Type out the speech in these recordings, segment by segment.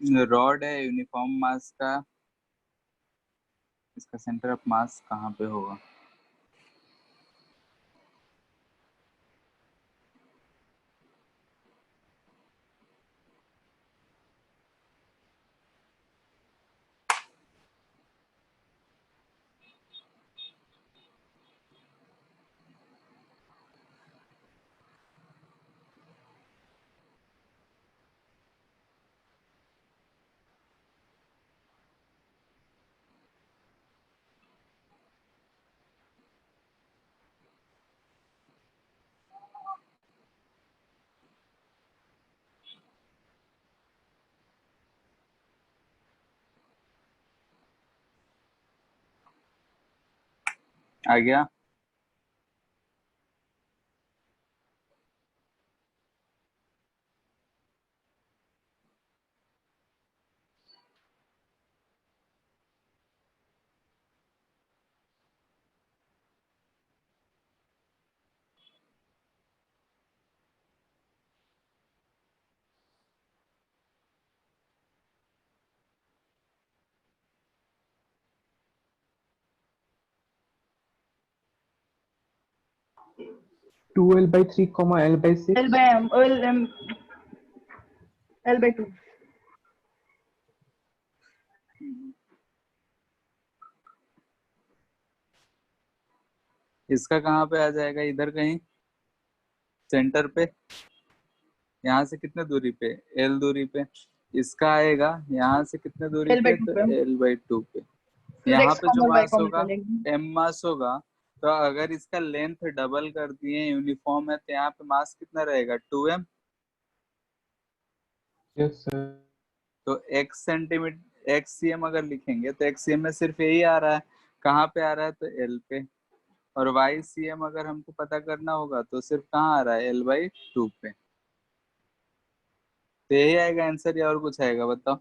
Rod है uniform mass का, इसका सेंटर ऑफ मास कहाँ पे होगा? आ गया? 2L/3, L/6. L/2. इसका कहाँ पे आ जाएगा? इधर कहीं सेंटर पे, यहाँ से कितने दूरी पे? L दूरी पे। इसका आएगा यहाँ से कितने दूरी पे? L/2 तो पे L/2 पे। फिर यहाँ x पे जो और y मास को होगा निकालेंगे। m मास होगा, तो अगर इसका लेंथ डबल कर दिए, यूनिफॉर्म है, तो यहाँ पे मास कितना रहेगा? 2m। Yes sir. तो x सेंटीमीटर xcm अगर लिखेंगे तो xcm में सिर्फ यही आ रहा है। कहाँ पे आ रहा है? तो L पे। और ycm अगर हमको पता करना होगा तो सिर्फ कहाँ आ रहा है? L/2 पे। तो यही आएगा आंसर या और कुछ आएगा? बताओ।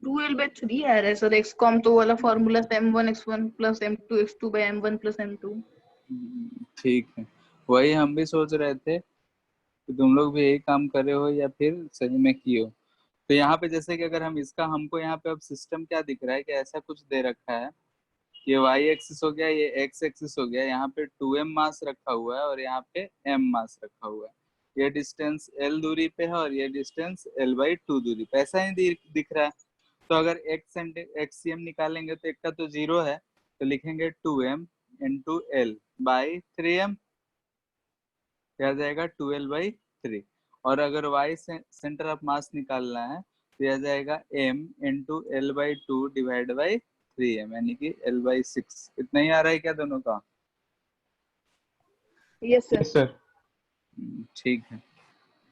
2L/3 आ रहा है सर। x कॉम तो वाला formula m1x1 plus m2x2 bye m1 plus m2। ठीक है, वही हम भी सोच रहे थे कि तुम लोग भी यही काम करे हो या फिर सही में किए हो। तो यहाँ पे जैसे कि अगर हम इसका, हमको यहाँ पे अब सिस्टम क्या दिख रहा है कि ऐसा कुछ दे रखा है, ये वाई एक्सिस हो गया, ये एक्स एक्सिस हो गया, यहाँ पे 2m मास रखा हुआ है और यहाँ पे m मास रखा हुआ है। ये डिस्टेंस l दूरी पे है और ये डिस्टेंस L/2 दूरी पे, ऐसा ही दिख रहा है। तो अगर एक्सीएम निकालेंगे तो एक का तो 0 है, तो लिखेंगे 2m into L by 3m, क्या जाएगा? 2L/3। और अगर y से सेंटर ऑफ मास निकालना है तो यह जाएगा m into L/2 divide by 3m, यानी कि L/6। इतना ही आ रहा है क्या दोनों का? Yes yes sir. सर। ठीक है।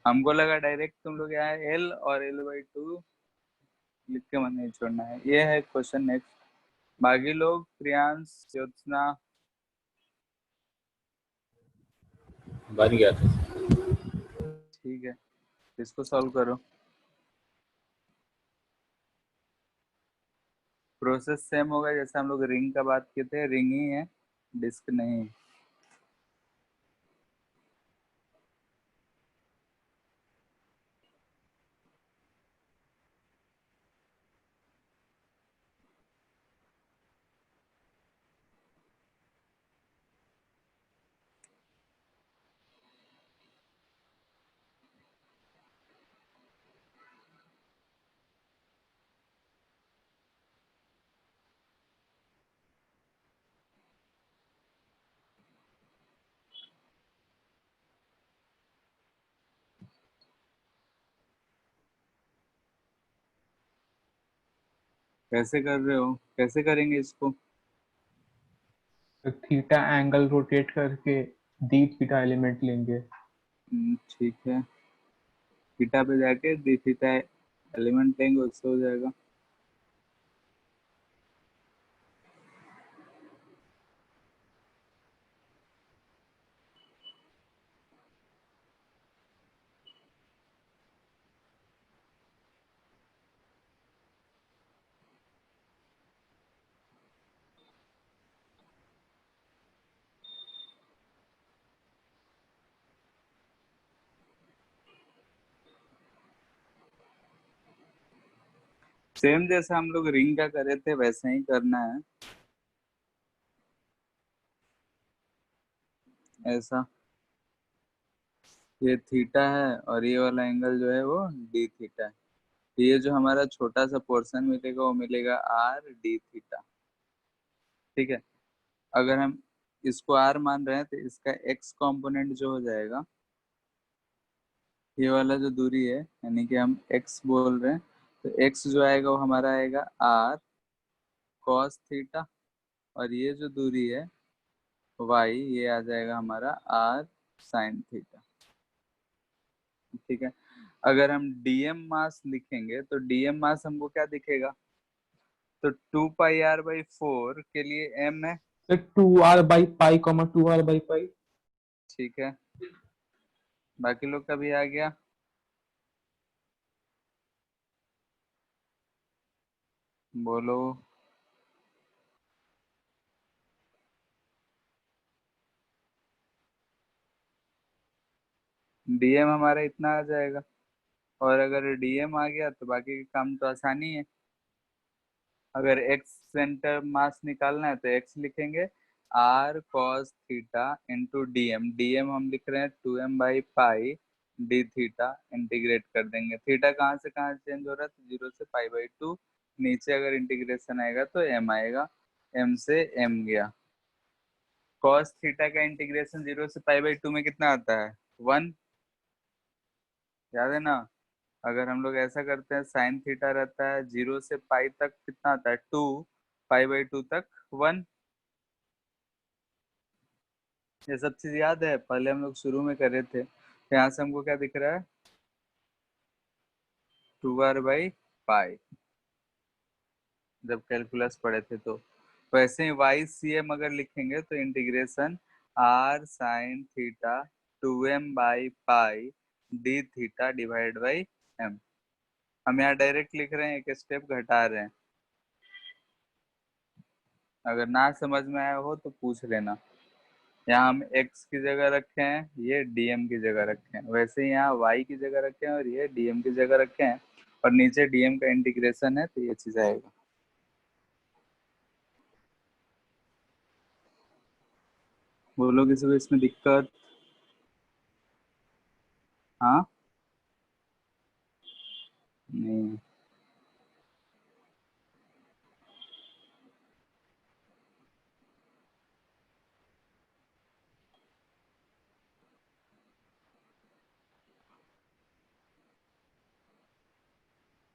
हमको लगा डायरेक्ट तुम लोग यहाँ L और L/2 लिख के मन नहीं छोड़ना है। ये है क्वेश्चन नेक्स्ट। बाकी लोग, प्रियांश, ज्योत्सना? बन गया था। ठीक है, इसको सॉल्व करो। प्रोसेस सेम होगा जैसे हम लोग रिंग का बात किए थे, रिंग ही है, डिस्क नहीं। कैसे कर रहे हो? कैसे करेंगे इसको? थीटा एंगल रोटेट करके डी थीटा एलिमेंट लेंगे। ठीक है, थीटा पे जाके डी थीटा एलिमेंट लेंगे, उससे हो जाएगा। सेम जैसा हम लोग रिंग का करे थे वैसे ही करना है, ऐसा। ये थीटा है और ये वाला एंगल जो है वो डी थीटा है। ये जो हमारा छोटा सा पोर्शन मिलेगा वो मिलेगा आर डी थीटा। ठीक है, अगर हम इसको आर मान रहे हैं तो इसका एक्स कंपोनेंट जो हो जाएगा, ये वाला जो दूरी है यानी कि हम एक्स बोल रहे हैं, तो एक्स जो आएगा वो हमारा आएगा आर कॉस थीटा, और ये जो दूरी है वाई, ये आ जाएगा हमारा आर साइन थीटा। ठीक है, अगर हम डीएम मास लिखेंगे तो डीएम मास हमको क्या दिखेगा, तो 2πr/4 के लिए m है। तो 2r/पाई, 2r/पाई। ठीक है, बाकी लोग का भी आ गया। बोलो। डीएम हमारा इतना आ जाएगा, और अगर डीएम आ गया तो बाकी का काम तो आसानी है। अगर एक्स सेंटर मास निकालना है तो एक्स लिखेंगे r cos theta into DM. DM हम लिख रहे हैं 2m/पाई डी थीटा, इंटीग्रेट कर देंगे। थीटा कहाँ से कहाँ चेंज हो रहा है, तो 0 से π/2। नीचे अगर इंटीग्रेशन आएगा तो m आएगा, m से m गया। कॉस थीटा का इंटीग्रेशन 0 से π/2 में कितना आता है, 1, याद है ना। अगर हम लोग ऐसा करते हैं, साइन थीटा रहता है 0 से पाई तक कितना आता है 2, π/2 तक 1। ये सब चीज याद है, पहले हम लोग शुरू में कर रहे थे। तो यहाँ से हमको क्या दिख रहा है, 2r/पाई, जब कैलकुलस पढ़े थे तो। वैसे ही वाई सी एम अगर लिखेंगे तो इंटीग्रेशन आर साइन थीटा 2m/पाई D theta divide by M. हम यहाँ डायरेक्ट लिख रहे हैं, एक स्टेप घटा रहे हैं। अगर ना समझ में आया हो तो पूछ लेना। यहाँ हम x की जगह रखे हैं, ये dm की जगह रखे हैं, वैसे ही यहाँ y की जगह रखे हैं और ये dm की जगह रखे हैं, और नीचे dm का इंटीग्रेशन है, तो ये चीज आएगा। बोलो किसी को इसमें दिक्कत? हाँ, नहीं।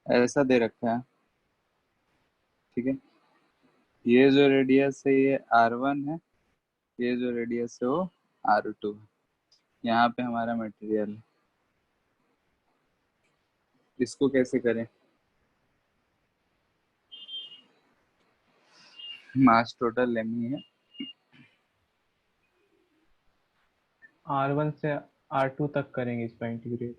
ऐसा दे रखा है, ठीक है। ये जो रेडियस है ये r1 है, ये जो रेडियस है वो r2 है। यहाँ पे हमारा मटेरियल है, इसको कैसे करें। मास टोटल m ही है। R1 से R2 तक करेंगे इसका इंटीग्रेट।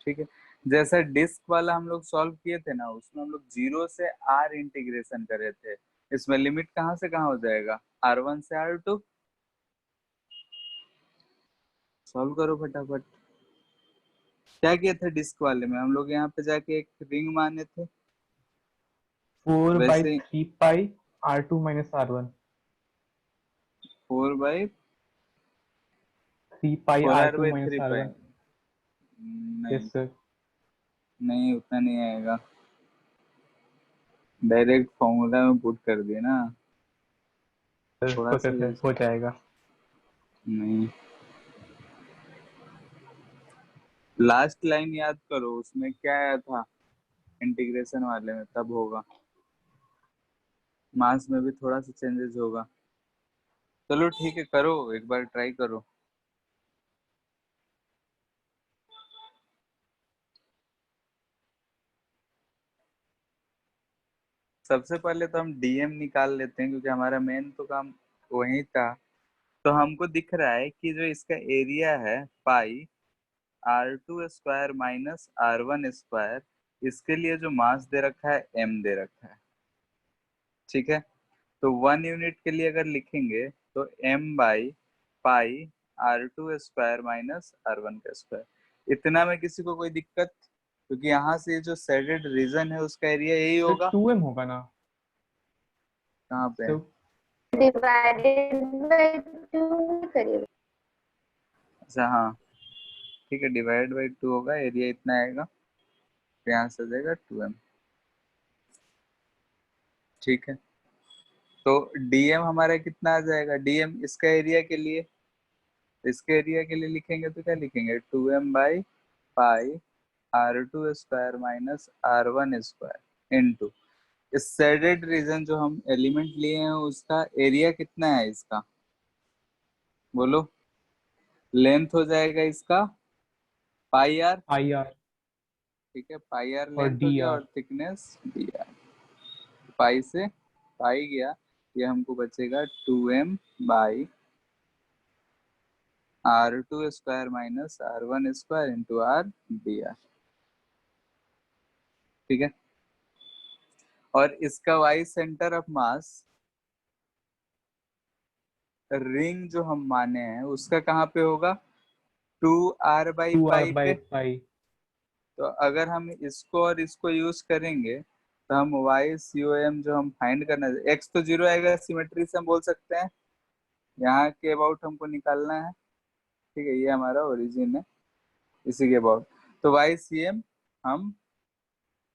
ठीक है, जैसा डिस्क वाला हम लोग सॉल्व किए थे ना, उसमें हम लोग 0 से r इंटीग्रेशन करे थे। इसमें लिमिट कहाँ से कहाँ हो जाएगा, r1 से r2। सॉल्व करो फटाफट। क्या किए थे डिस्क वाले में, हम लोग यहाँ पे जाके एक रिंग माने थे, वैसे 4/3 पाई R2 माइनस R1। 4/3 3 पाई R2 माइनस4r/3 पाई। R1। नहीं, यस सर। नहीं उतना नहीं आएगा, डायरेक्ट फॉर्मूला में पुट कर दिए ना, थोड़ा सा सर हो जाएगा। नहीं। लास्ट लाइन याद करो, उसमें क्या आया था इंटीग्रेशन वाले में, तब होगा। मास में भी थोड़ा सा चेंजेस होगा। चलो ठीक है, करो एक बार ट्राई करो। सबसे पहले तो हम डीएम निकाल लेते हैं, क्योंकि हमारा मेन तो काम वही था। तो हमको दिख रहा है कि जो इसका एरिया है पाई r2² माइनस r1², इसके लिए जो मास दे रखा है m दे रखा है। ठीक है, तो 1 यूनिट के लिए अगर लिखेंगे तो m/पाई r2² माइनस r1²। इतना में किसी को कोई दिक्कत? क्योंकि यहाँ से जो शेडेड रीजन है उसका एरिया यही तो होगा। 2m होगा ना, कहाँ पे? तो डिवाइडेड बाय 2 करिए। अच्छा हाँ ठीक है, डिवाइड बाई 2 होगा, एरिया इतना आएगा, तो यहाँ से देगा 2m। ठीक है, तो dm हमारा कितना आ जाएगा? dm इसका एरिया के लिए, इसके एरिया के लिए लिखेंगे तो क्या लिखेंगे? 2m by pi r2 square minus r1 square into इस शेडेड रीजन जो हम एलिमेंट लिए हैं उसका एरिया कितना है इसका, बोलो। लेंथ हो जाएगा इसका पाई आर, IR ठीक है, पाई आर और लेंथ हो गया, DR। और थिकनेस डी आर। पाई से पाई गया, ये हमको बचेगा 2m by r2 square minus r1 square into r D R. ठीक है, और इसका Y centre of mass ring जो हम माने हैं उसका कहाँ पे होगा? 2r by 2r pi by पे। पाई। तो अगर हम इसको और इसको यूज करेंगे तो हम वाई COM जो हम फाइंड करना है, x तो 0 आएगा, सिमेट्री से हम बोल सकते हैं यहाँ के अबाउट हमको निकालना है। ठीक है, ये हमारा ओरिजिन है, इसी के अबाउट। तो वाई CM हम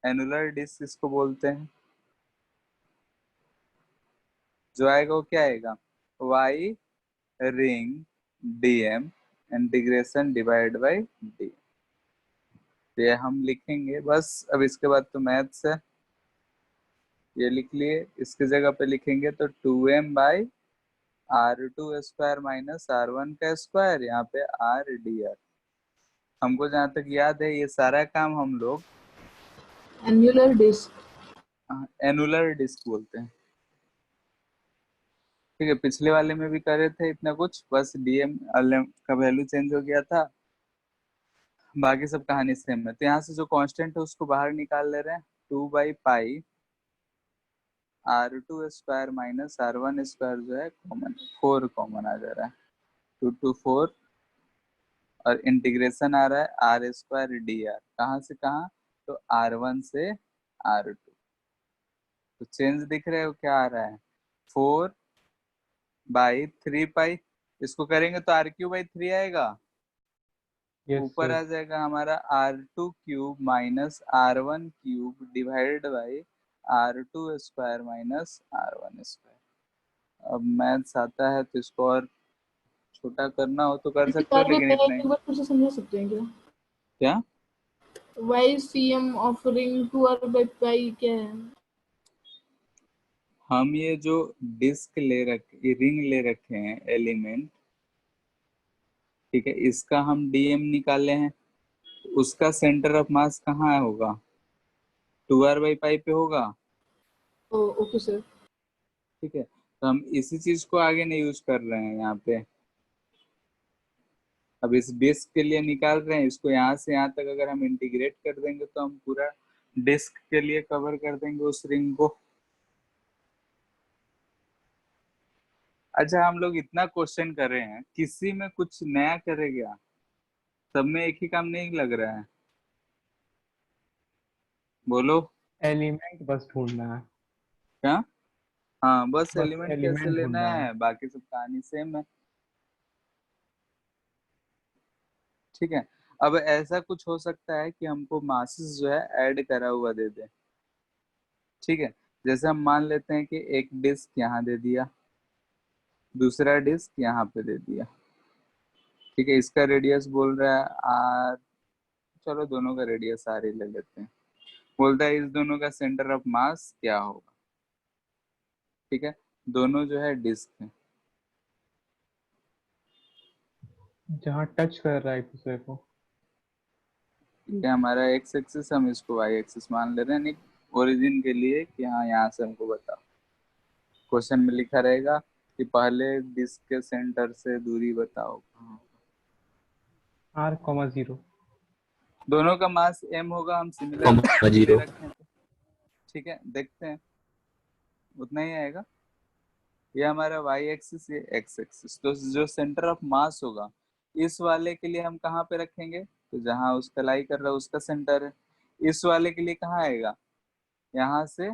एनुलर डिस्क इसको बोलते हैं, जो आएगा वो क्या आएगा? Y ring DM integration divide by D. ये हम लिखेंगे बस। अब इसके बाद तो मैथ्स है, ये लिख लिए। इसकी जगह पे लिखेंगे तो 2m by r2 square minus r1 का स्क्वायर, यहाँ पे r dr। हमको जहाँ तक याद है ये सारा काम हम लोग एन्युलर डिस्क। एनुलर डिस्क बोलते हैं। ठीक है, पिछले वाले में भी करे थे इतना कुछ, बस dm का वैल्यू चेंज हो गया था, बाकी सब कहानी सेम है। तो यहाँ से जो कांस्टेंट है उसको बाहर निकाल ले रहे हैं, 2 by pi r2 square minus r1 square जो है कॉमन, 4 कॉमन आ जा रहा है, 2 to 4, और इंटीग्रेशन आ रहा है आर स्क्वायर डी आर। कहाँ से कहाँ? तो r1 से r2। तो चेंज दिख रहे हो क्या आ रहा है? 4 बाई 3 पाई, इसको करेंगे तो r³ बाई 3 आएगा, यस ऊपर सर। आ जाएगा हमारा r2³ minus r1³ divided by r2 square minus r1 square. अब मैथ्स आता है तो इसको और छोटा करना हो तो कर सकते हो, लेकिन इतना ही। एक बार फिर से समझा सकते हैं क्या? क्या? Y CM of ring 2r by pi क्या है? हम ये जो डिस्क ले रखे, रिंग ले रखे हैं एलिमेंट, ठीक है, इसका हम DM निकाले हैं, उसका सेंटर ऑफ मास कहाँ होगा? 2r बाई पाई पे होगा। Okay sir. ठीक है, तो हम इसी चीज को आगे नहीं यूज कर रहे हैं यहाँ पे। अब इस डिस्क के लिए निकाल रहे हैं, इसको यहाँ से यहाँ तक अगर हम इंटीग्रेट कर देंगे तो हम पूरा डिस्क के लिए कवर कर देंगे उस रिंग को। अच्छा, हम लोग इतना क्वेश्चन कर रहे हैं, किसी में कुछ नया करे क्या? सब में एक ही काम नहीं लग रहा है, बोलो। एलिमेंट बस ढूंढना है, क्या? हाँ, बस बस एलिमेंट कैसे एलिमेंट लेना ढूंढना है। है, बाकी सब कहानी सेम है। ठीक है, अब ऐसा कुछ हो सकता है कि हमको मासेस जो है ऐड करा हुआ दे दे। ठीक है, जैसे हम मान लेते हैं कि एक डिस्क यहाँ दे दिया, दूसरा डिस्क यहाँ पे दे दिया। ठीक है, इसका रेडियस बोल रहा है आर, चलो दोनों का रेडियस आर ही ले लेते हैं। बोलता है इस दोनों का सेंटर ऑफ मास क्या होगा। ठीक है, दोनों जो है डिस्क है, जहाँ टच कर रहा है एक दूसरे को। ये हमारा एक्स एक्सिस, हम इसको वाई एक्सिस मान ले रहे हैं, ओरिजिन के लिए कि हाँ यहाँ से हमको बताओ। क्वेश्चन में लिखा रहेगा कि पहले डिस्क के सेंटर से दूरी बताओ। r,0। दोनों का मास m होगा, हम सिमिलर ले 0 रखे हैं। ठीक है, देखते हैं उतना ही आएगा। ये हमारा वाई एक्सिस, ये एक्स एक्सिस। तो जो सेंटर ऑफ मास होगा इस वाले के लिए हम कहाँ पे रखेंगे? तो जहाँ उसका लाई कर रहा है उसका सेंटर है। इस वाले के लिए कहाँ आएगा, यहाँ से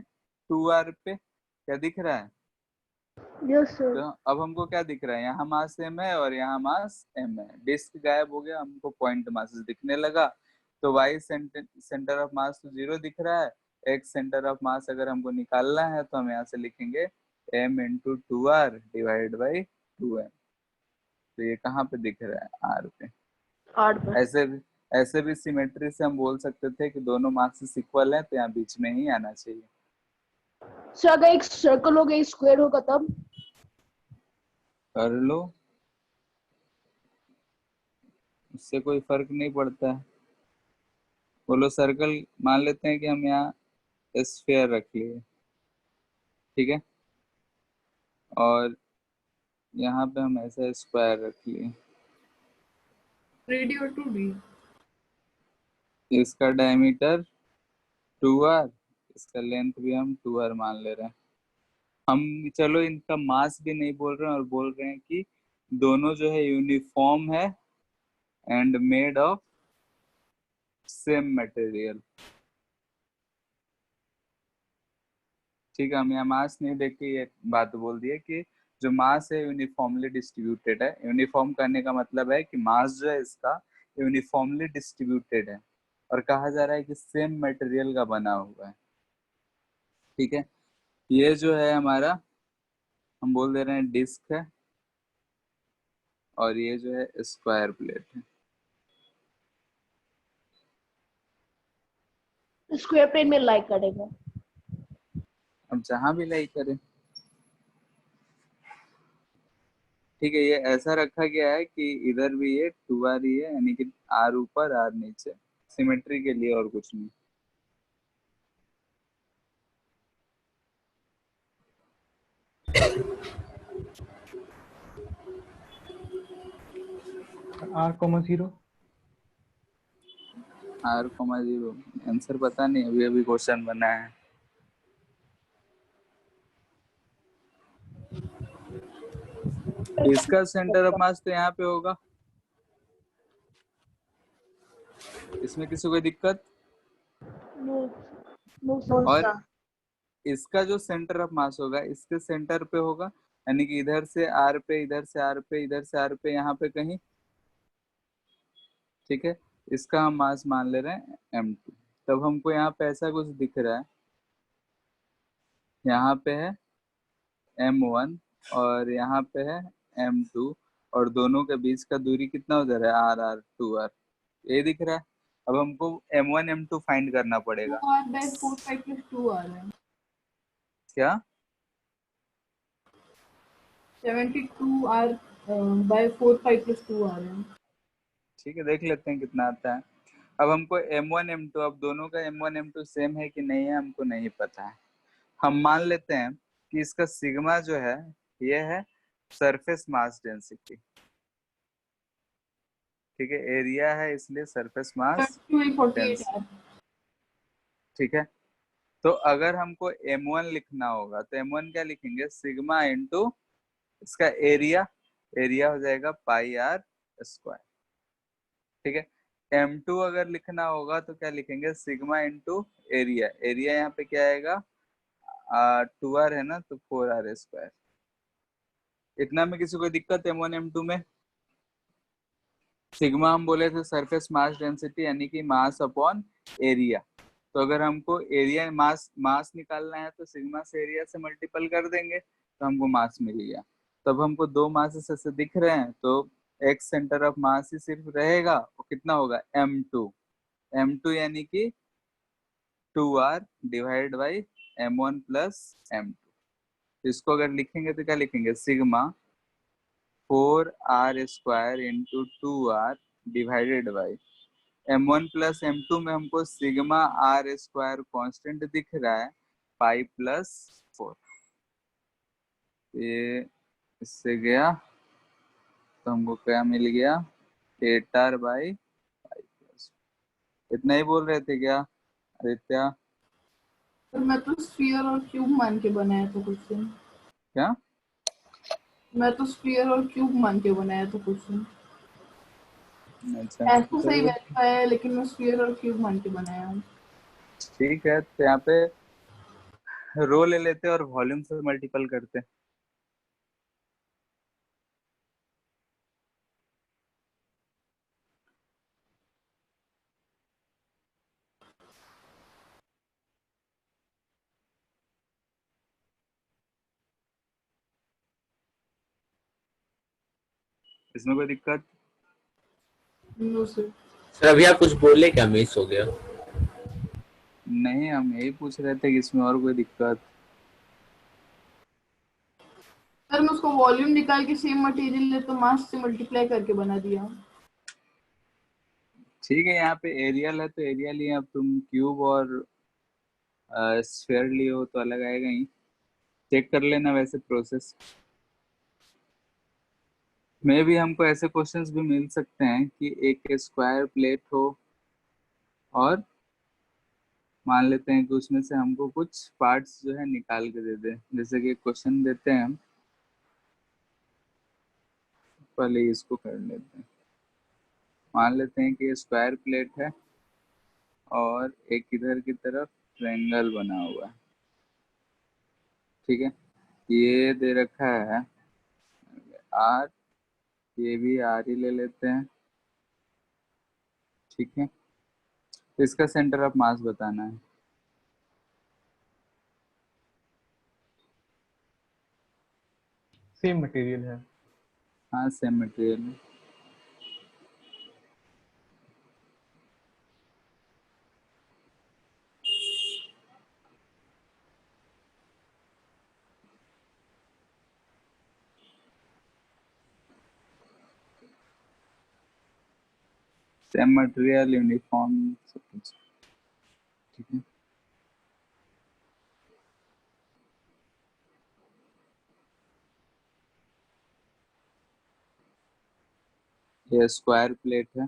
2r पे, क्या दिख रहा है? Yes sir. तो अब हमको क्या दिख रहा है, यहाँ मास m है और यहाँ मास m है, डिस्क गायब हो गया, हमको पॉइंट मासेस दिखने लगा। तो y सेंटर ऑफ मास तो 0 दिख रहा है, x सेंटर ऑफ मास अगर हमको निकालना है तो हम यहाँ से लिखेंगे m into 2r divide by 2m। तो ये कहाँ पे दिख रहा है, r पे। 8 पर। ऐसे भी सिमेट्री से हम बोल सकते थे कि दोनों मासेस इक्वल हैं, तो यहाँ बीच में ही आना चाहिए। सर अगर एक सर्कल हो गया स्क्वायर होगा तब? कर लो, उससे कोई फर्क नहीं पड़ता है। बोलो सर्कल, मान लेते हैं कि हम यहाँ स्फीयर रख लिए, ठीक है, और यहाँ पे हम ऐसा स्क्वायर रख लिए, रेडियो 2D। इसका डायमीटर 2r, इसका लेंथ भी हम 2r मान ले रहे हैं। हम चलो इनका मास भी नहीं बोल रहे हैं और बोल रहे हैं कि दोनों जो है यूनिफॉर्म है and made of same material. ठीक है, हम यहाँ मास नहीं देख के ये बात बोल दी है कि जो मास है यूनिफॉर्मली डिस्ट्रीब्यूटेड है। यूनिफॉर्म करने का मतलब है कि मास जो है इसका यूनिफॉर्मली डिस्ट्रीब्यूटेड है और कहा जा रहा है कि सेम मटेरियल का बना हुआ है। ठीक है, ये जो है हमारा, हम बोल दे रहे हैं डिस्क है और ये जो है स्क्वायर प्लेट है। स्क्वायर प्लेन में लाइक करेगा। अब जहां भी लाई करें, ठीक है, ये ऐसा रखा गया है कि इधर भी ये 2r ही है, यानी कि r ऊपर r नीचे, सिमेट्री के लिए और कुछ नहीं। r,0 r,0 आंसर पता नहीं, अभी अभी क्वेश्चन बना है। इसका सेंटर ऑफ मास तो यहाँ पे होगा, इसमें किसी को दिक्कत? और इसका जो सेंटर ऑफ मास होगा इसके सेंटर पे होगा, यानी कि इधर से r पे, इधर से r पे, इधर से r पे, यहाँ पे कहीं। ठीक है, इसका हम मास मान ले रहे हैं m2। तब हमको यहाँ पे ऐसा कुछ दिख रहा है, यहाँ पे है m1 और यहाँ पे है m2 और दोनों के बीच का दूरी कितना हो जा रहा है, r 2r, ये दिख रहा है। अब हमको m1 m2 फाइंड करना पड़ेगा। 2r/4 pi plus 2r है। क्या 72r/4 pi plus 2r है। ठीक है, देख लेते हैं कितना आता है। अब हमको m1 m2, अब दोनों का m1 m2 सेम है कि नहीं है हमको नहीं पता है। हम मान लेते हैं कि इसका सिग्मा जो है ये है सरफेस मास डेंसिटी। ठीक है, एरिया है इसलिए सरफेस मास डेंसिटी। ठीक है, तो अगर हमको m1 लिखना होगा तो m1 क्या लिखेंगे, सिग्मा इंटू इसका एरिया, एरिया हो जाएगा पाई r स्क्वायर। ठीक है, m2 अगर लिखना होगा तो क्या लिखेंगे, सिग्मा इंटू एरिया, एरिया यहाँ पे क्या आएगा, 2r है ना, तो 4r स्क्वायर। इतना में किसी को दिक्कत है m1 m2 में? सिग्मा हम बोले थे सरफेस मास डेंसिटी, यानी कि मास अपॉन एरिया। तो अगर हमको एरिया मास निकालना है तो सिग्मा से एरिया से मल्टीपल कर देंगे तो हमको मास मिल गया। तब हमको दो मासेस ऐसे दिख रहे हैं, तो एक्स सेंटर ऑफ मास ही सिर्फ रहेगा, वो कितना होगा, m2 यानी कि 2r divide by m1 plus m2। इसको अगर लिखेंगे तो क्या लिखेंगे, sigma 4r square into 2r divided by m1 plus m2 में हमको सिग्मा r स्क्वायर कॉन्स्टेंट दिख रहा है पाई प्लस 4। ये इससे गया तो हमको क्या मिल गया, 8r बाई 5+। इतना ही बोल रहे थे क्या आदित्य? मैं तो स्फीयर और क्यूब मान के बनाया था क्वेश्चन। क्या? मैं तो स्फीयर और क्यूब मान के बनाया था क्वेश्चन। अच्छा, ऐसा सही वेरीफाई है, लेकिन मैं स्फीयर और क्यूब मान के बनाया हूँ। ठीक है, तो यहाँ पे रो ले लेते हैं और वॉल्यूम से मल्टीपल करते हैं। इसमें कोई दिक्कत? No sir. सर अभी आप कुछ बोले क्या, मिस हो गया? नहीं, हम यही पूछ रहे थे कि इसमें और कोई दिक्कत। सर मैं उसको वॉल्यूम निकाल के सेम मटेरियल ले तो मास से मल्टीप्लाई करके बना दिया। ठीक है, यहाँ पे एरियल है तो एरियल ही, अब तुम क्यूब और स्फीयर लिए हो तो अलग आएगा ही। चेक कर लेना वैसे प्रोसेस में भी हमको ऐसे क्वेश्चंस भी मिल सकते हैं कि एक स्क्वायर प्लेट हो और मान लेते हैं कि उसमें से हमको कुछ पार्ट्स जो है निकाल के दे दे। जैसे कि क्वेश्चन देते हैं हम, पहले इसको कर लेते हैं। मान लेते हैं कि स्क्वायर प्लेट है और एक इधर की तरफ ट्रायंगल बना हुआ है। ठीक है, ये दे रखा है आर, ये भी आर ही ले लेते हैं। ठीक है, तो इसका सेंटर ऑफ मास बताना है। सेम मटेरियल है। हाँ, सेम मटेरियल है। सेम मटेरियल, यूनिफॉर्म, सब कुछ। ठीक है, ये स्क्वायर प्लेट है।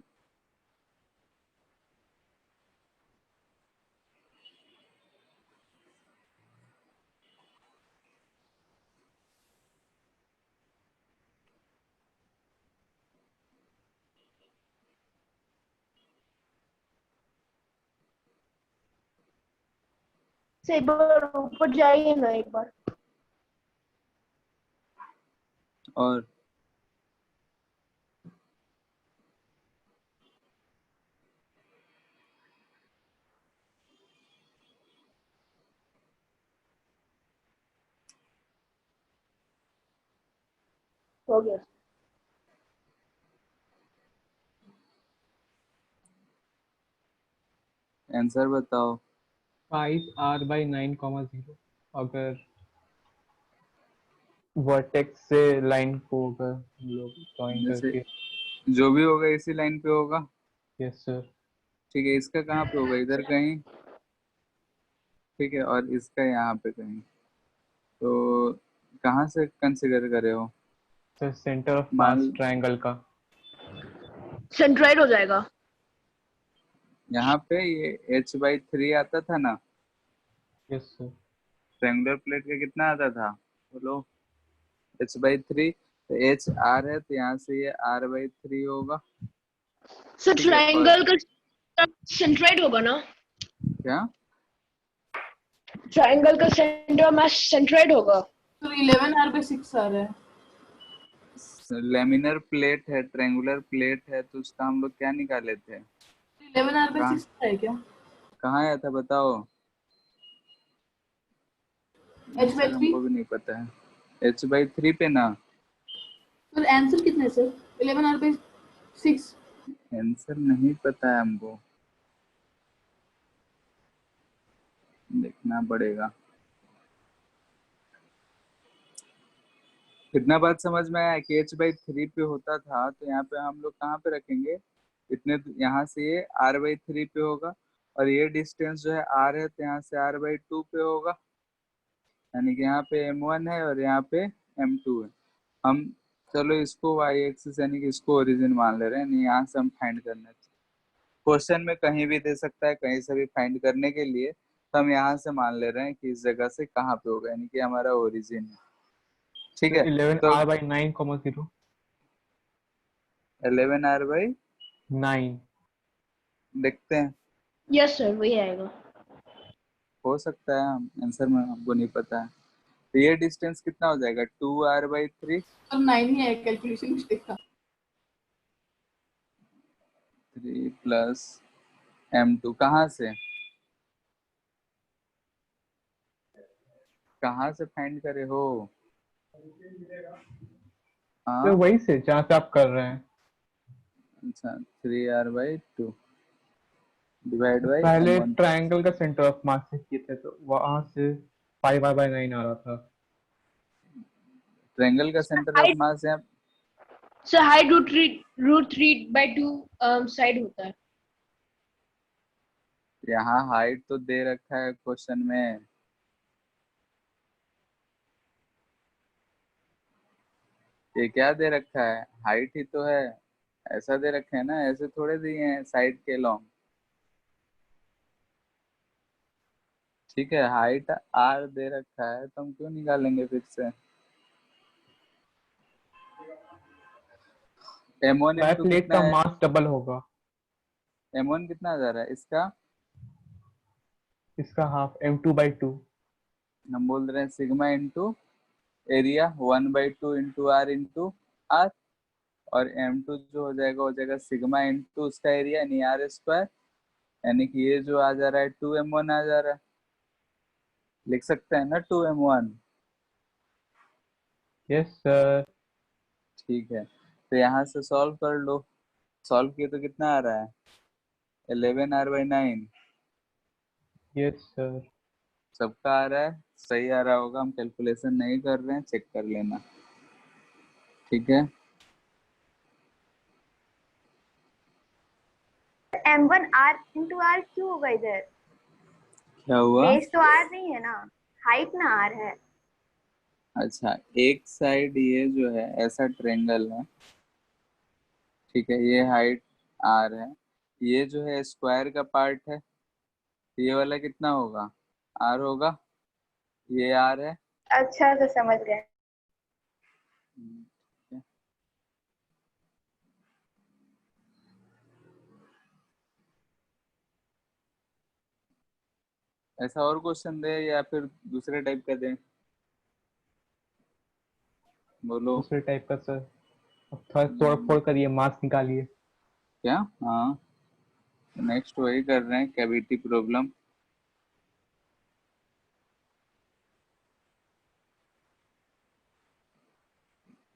से एक बार ऊपर जाइए ना एक बार। और हो गया। आंसर बताओ। 5r/9, 0 अगर वर्टेक्स से लाइन को अगर हम लोग ज्वाइन जैसे करके। जो भी होगा इसी लाइन पे होगा। Yes sir. ठीक है, इसका कहाँ पे होगा? इधर कहीं। ठीक है, और इसका यहाँ पे कहीं। तो कहाँ से कंसीडर करे हो? सर सेंटर ऑफ मान मास ट्रायंगल का। सेंट्राइड हो जाएगा। यहाँ पे ये h/3 आता था ना, यस सर। ट्रायंगुलर प्लेट का कितना आता था बोलो? h/3। तो h r है तो यहाँ से ये r/3 होगा। सर ठीक है, और ट्रायंगल का सेंट्राइड होगा ना? क्या? ट्रायंगल का सेंटर ऑफ मास सेंट्राइड होगा। तो 11r/6 आ रहा है। लेमिनर प्लेट है, ट्रायंगुलर प्लेट है, तो उसका हम लोग क्या निकाले थे? 11r/6 है क्या? कहाँ आया था बताओ? h/3। आंसर हमको भी नहीं पता है। h/3 पे ना। सर आंसर कितने सर? 11r/6। आंसर नहीं पता है हमको, देखना पड़ेगा। कितना बात समझ में आया कि h/3 पे होता था, तो यहाँ पे हम लोग कहाँ पे रखेंगे? इतने यहाँ से ये r/3 पे होगा, और ये डिस्टेंस जो है r है, तो यहाँ से r/2 पे होगा। यानी कि यहाँ पे m1 है और यहाँ पे m2 है। हम चलो इसको y एक्सिस यानी कि इसको ओरिजिन मान ले रहे हैं, नहीं यहाँ से हम फाइंड करना है। क्वेश्चन में कहीं भी दे सकता है, कहीं से भी फाइंड करने के लिए, तो हम यहाँ से मान ले रहे हैं कि इस जगह से कहाँ पे होगा, यानी कि हमारा ओरिजिन है। ठीक है, तो 11r/9, 0 11r/9 9। देखते हैं। यस सर वही आएगा। हो सकता है, आंसर में हमको नहीं पता है। तो ये डिस्टेंस कितना हो जाएगा, 2r/3, और 9 ही है, कैलकुलेशन मिस्टेक था। 3 प्लस m2 कहाँ से फाइंड करे हो? तो हाँ वही से जहाँ से आप कर रहे हैं। अच्छा, 3r/2 डिवाइड बाई पहले m1। ट्रायंगल का सेंटर ऑफ मास से किए थे तो वहां से 5r/9 आ रहा था। ट्रायंगल का सेंटर ऑफ हाइट मास है सर हाइट √3/2 साइड होता है। यहाँ, हाइट तो दे रखा है क्वेश्चन में। ये क्या दे रखा है, हाइट ही तो है, ऐसा दे रखे हैं ना, ऐसे थोड़े दिए हैं साइड के लॉन्ग। ठीक है, हाइट r दे रखा है तो हम क्यों निकालेंगे फिर से। m1 वह m2 प्लेट कितना का है, मास डबल होगा। m1 कितना जा रहा है इसका, इसका हाफ m2/2। हम बोल रहे हैं sigma into area 1/2 into r into r, और m2 जो हो जाएगा सिग्मा इंटू उसका एरिया यानी r², यानी कि ये जो आ जा रहा है 2m1 आ जा रहा है, लिख सकते हैं ना 2m1। Yes sir. ठीक है, तो यहाँ से सॉल्व कर लो, सॉल्व किए तो कितना आ रहा है, 11r/9। Yes sir. सबका आ रहा है, सही आ रहा होगा, हम कैलकुलेशन नहीं कर रहे हैं, चेक कर लेना। ठीक है, m1 r इंटू आर क्यों होगा इधर? क्या हुआ? बेस तो r नहीं है ना, हाइट ना r है। अच्छा, एक साइड ये जो है ऐसा ट्रेंगल है, ठीक है, ये हाइट r है, ये जो है स्क्वायर का पार्ट है, ये वाला कितना होगा, r होगा, ये r है। अच्छा तो समझ गए। ठीक है। ऐसा और क्वेश्चन दे या फिर दूसरे टाइप का दे, बोलो। दूसरे टाइप का सर। अब थोड़ा तोड़ फोड़ करिए, मास निकालिए। क्या, हाँ, नेक्स्ट वही कर रहे हैं, कैविटी प्रॉब्लम।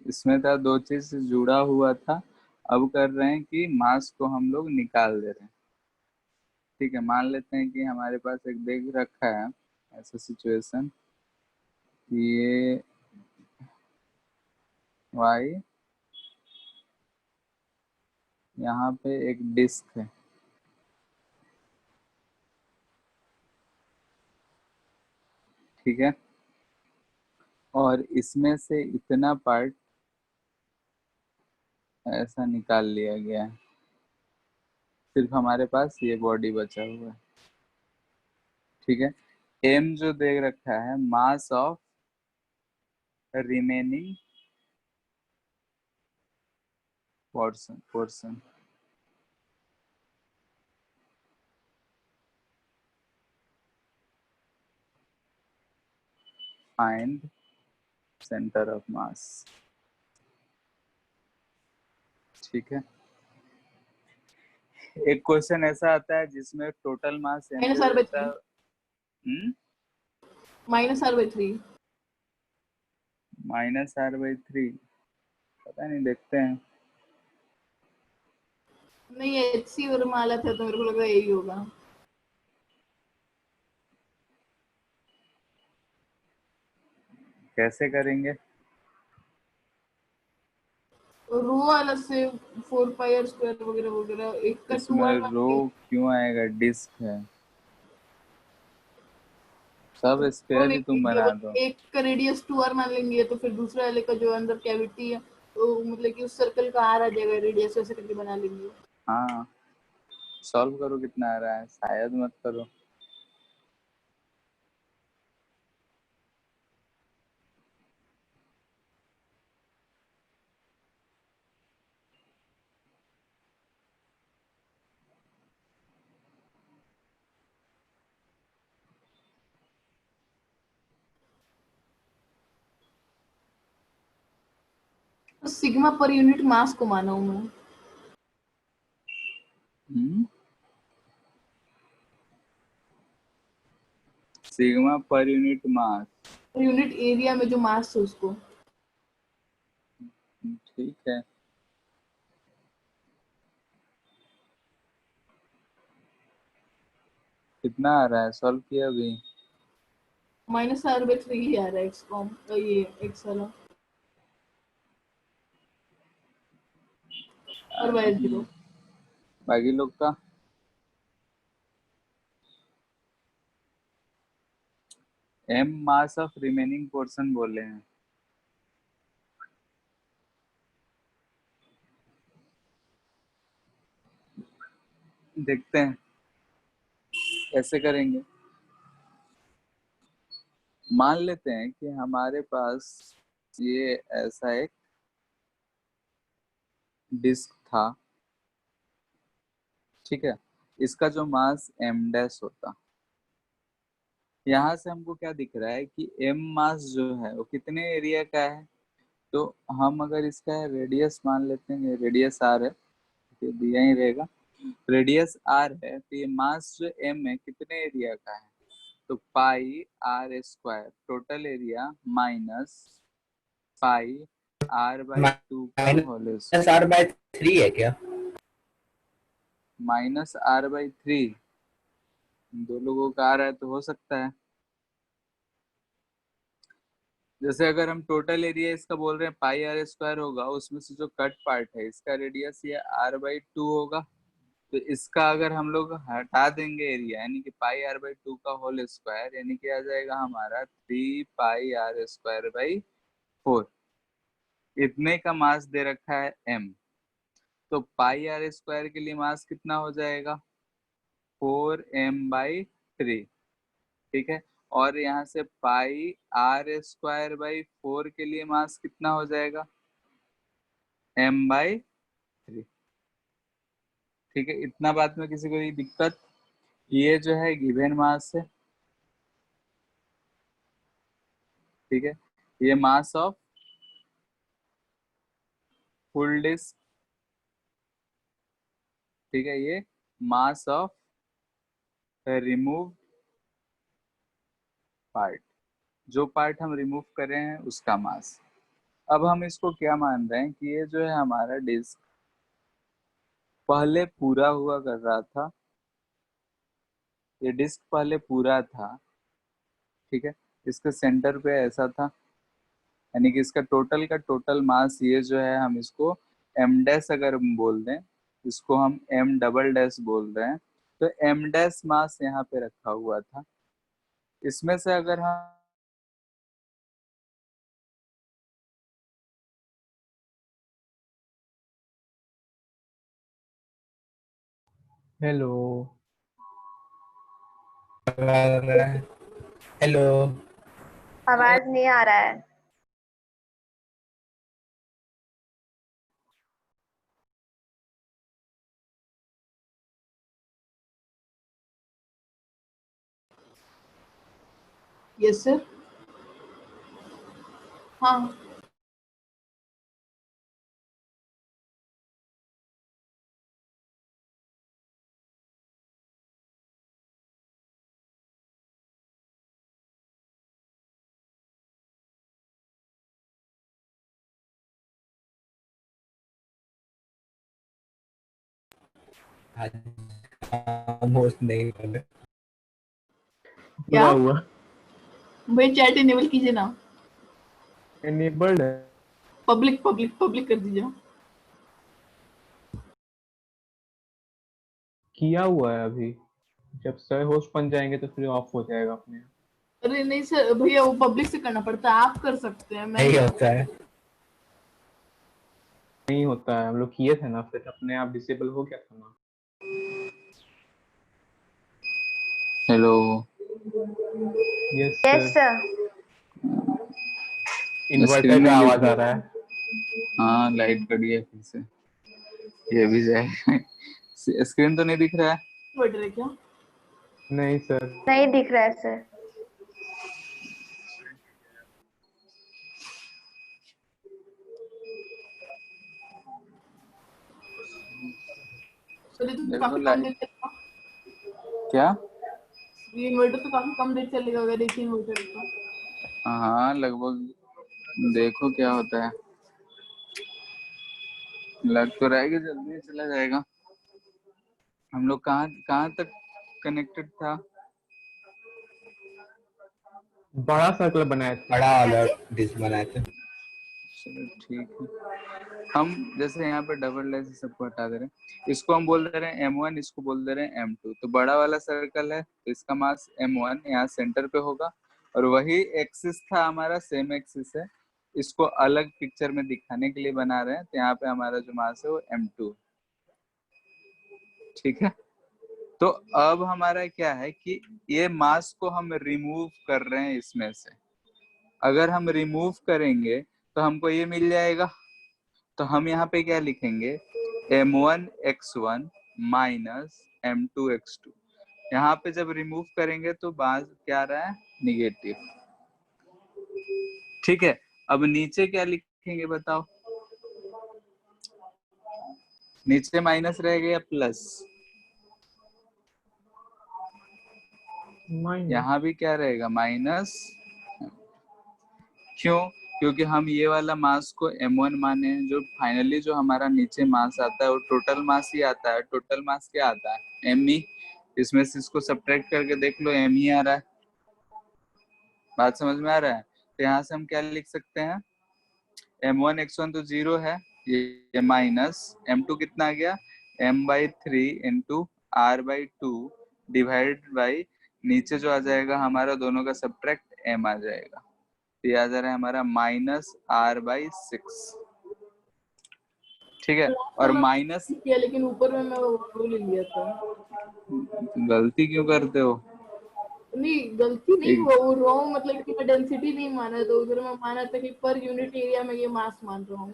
इसमें था दो चीज से जुड़ा हुआ था, अब कर रहे हैं कि मास को हम लोग निकाल दे रहे हैं। ठीक है, मान लेते हैं कि हमारे पास एक बैग रखा है, ऐसा सिचुएशन, ये वाई, यहाँ पे एक डिस्क है, ठीक है, और इसमें से इतना पार्ट ऐसा निकाल लिया गया है, सिर्फ हमारे पास ये बॉडी बचा हुआ है। ठीक है, एम जो दे रखा है, mass of remaining portion find centre of मास। ठीक है, एक क्वेश्चन ऐसा आता है जिसमें total mass minus r by 3, -r/3। -r/3, पता नहीं, देखते हैं। नहीं, HC वरमाला था तो मेरे को लगा यही होगा। कैसे करेंगे, रो वाला से 4πr² वगैरह वगैरह, एक का 2r इसमें मान रो के। क्यों आएगा, डिस्क है, सब रो स्क्वायर ही नहीं तुम लिखेंगे, बना दो। बट एक का रेडियस 2r मान लेंगे, तो फिर दूसरे वाले का जो अंदर कैविटी है तो मतलब कि उस सर्कल का r आ जाएगा, रेडियस ऐसे करके बना लेंगे। हाँ, सॉल्व करो कितना आ रहा है, शायद मत करो। सिग्मा पर यूनिट मास को माना हूं मैं। Sigma per unit mass, unit area में जो मास है उसको। ठीक है। कितना आ रहा है, सॉल्व किया अभी? -r/3 ही आ रहा है एक्सकॉम ये एक्स वाला और y0। बाकी लोग का m mass of remaining portion बोले हैं। देखते हैं कैसे करेंगे। मान लेते हैं कि हमारे पास ये ऐसा एक डिस्क था, ठीक है। इसका जो मास m डैश होता, यहाँ से हमको क्या दिख रहा है कि m मास जो है वो कितने एरिया का है। तो हम अगर इसका रेडियस मान लेते हैं, रेडियस r है, तो दिया ही रहेगा। रेडियस r है तो ये मास जो m है कितने एरिया का है, तो पाई r square total area minus pi r/2 का होल -r/3 है क्या? -r/3 दो लोगों का आ रहा है तो हो सकता है। जैसे अगर हम टोटल एरिया इसका बोल रहे हैं पाई r स्क्वायर होगा, उसमें से जो कट पार्ट है इसका रेडियस ये r/2 होगा। तो इसका अगर हम लोग हटा देंगे एरिया, यानी कि पाई r/2 का होल स्क्वायर, यानी कि आ जाएगा हमारा 3 पाई r²/4। इतने का मास दे रखा है m, तो पाई r स्क्वायर के लिए मास कितना हो जाएगा 4m/3, ठीक है। और यहाँ से पाई r²/4 के लिए मास कितना हो जाएगा m/3, ठीक है। इतना बात में किसी को ये दिक्कत? ये जो है गिवन मास है, ठीक है। ये मास ऑफ फुल डिस्क, ठीक है। ये मास ऑफ रिमूव पार्ट, जो पार्ट हम रिमूव कर रहे हैं उसका मास। अब हम इसको क्या मान रहे हैं कि ये जो है हमारा डिस्क पहले पूरा हुआ कर रहा था, ये डिस्क पहले पूरा था, ठीक है। इसके सेंटर पे ऐसा था, यानी कि इसका टोटल का टोटल मास ये जो है हम इसको m डैश अगर हम बोल दें, इसको हम m डबल डैश बोल रहे हैं, तो m डैश मास यहाँ पे रखा हुआ था। इसमें से अगर हम हेलो। हेलो। आवाज नहीं आ रहा है। Yes sir. हाँ होस्ट नहीं बोले। क्या हुआ भाई, चैट इनेबल कीजिए ना। एनेबल्ड है। पब्लिक पब्लिक पब्लिक कर दीजिए। किया हुआ है अभी, जब सर होस्ट बन जाएंगे तो फिर ऑफ हो जाएगा अपने आप। अरे नहीं सर भैया, वो पब्लिक से करना पड़ता है, आप कर सकते हैं, मैं नहीं होता है। नहीं होता है, हम लोग किए थे ना, फिर अपने आप डिसेबल हो गया था ना। Hello, yes yes sir. Sir. Inverter screen का नहीं दिख आवाज आ रहा रहा। है। हाँ लाइट कट गया फिर से, ये भी जाएगा। स्क्रीन तो नहीं दिख रहा है। बढ़ रहे क्या? नहीं सर। नहीं दिख रहा है सर। तो ये तो देखो काफी कम देर चलेगा, क्या? ये इन्वर्टर तो काफी कम देर चलेगा अगर एक इन्वर्टर है तो। हाँ लगभग देखो क्या होता है, लग तो रहा है कि जल्दी चला जाएगा। हम लोग कहाँ कहाँ तक कनेक्टेड था? बड़ा सर्कल बनाया था। बड़ा वाला डिस्क बनाए थे। चलो ठीक है। हम जैसे यहाँ पे डबल डैश सबको हटा दे रहे हैं, इसको हम बोल दे रहे हैं M1, इसको बोल दे रहे हैं M2। तो बड़ा वाला सर्कल है तो इसका मास M1 यहाँ सेंटर पे होगा, और वही एक्सिस था हमारा, सेम एक्सिस है, इसको अलग पिक्चर में दिखाने के लिए बना रहे हैं। तो यहाँ पे हमारा जो मास है वो M2, ठीक है। तो अब हमारा क्या है कि ये मास को हम रिमूव कर रहे हैं इसमें से। अगर हम रिमूव करेंगे तो हमको ये मिल जाएगा। तो हम यहाँ पे क्या लिखेंगे, M1x1 माइनस M2x2। यहाँ पे जब रिमूव करेंगे तो बात क्या आ रहा है, निगेटिव, ठीक है। अब नीचे क्या लिखेंगे बताओ, नीचे माइनस रहेगा या प्लस? माइनस। यहाँ भी क्या रहेगा, माइनस। क्यों? क्योंकि हम ये वाला मास को M1 माने हैं, जो फाइनली जो हमारा नीचे मास आता है वो टोटल मास ही आता है। टोटल मास क्या आता है, Me। इसमें से इसको सब्ट्रैक्ट करके देख लो, M ही आ रहा है। बात समझ में आ रहा है? तो यहाँ से हम क्या लिख सकते हैं, M1x1 तो 0 है, ये माइनस M2 कितना आ गया, M/3 into R/2 divided by, नीचे जो आ जाएगा हमारा दोनों का सब्ट्रैक्ट M आ जाएगा। तो ये आ जा रहा है हमारा -R/6, ठीक है। और माइनस, किया लेकिन ऊपर में मैं वो ले लिया था। गलती क्यों करते हो? नहीं गलती नहीं, वो रॉन्ग, मतलब कि मैं डेंसिटी नहीं माना, तो उधर मैं माना था कि पर यूनिट एरिया में ये मास मान रहा हूँ।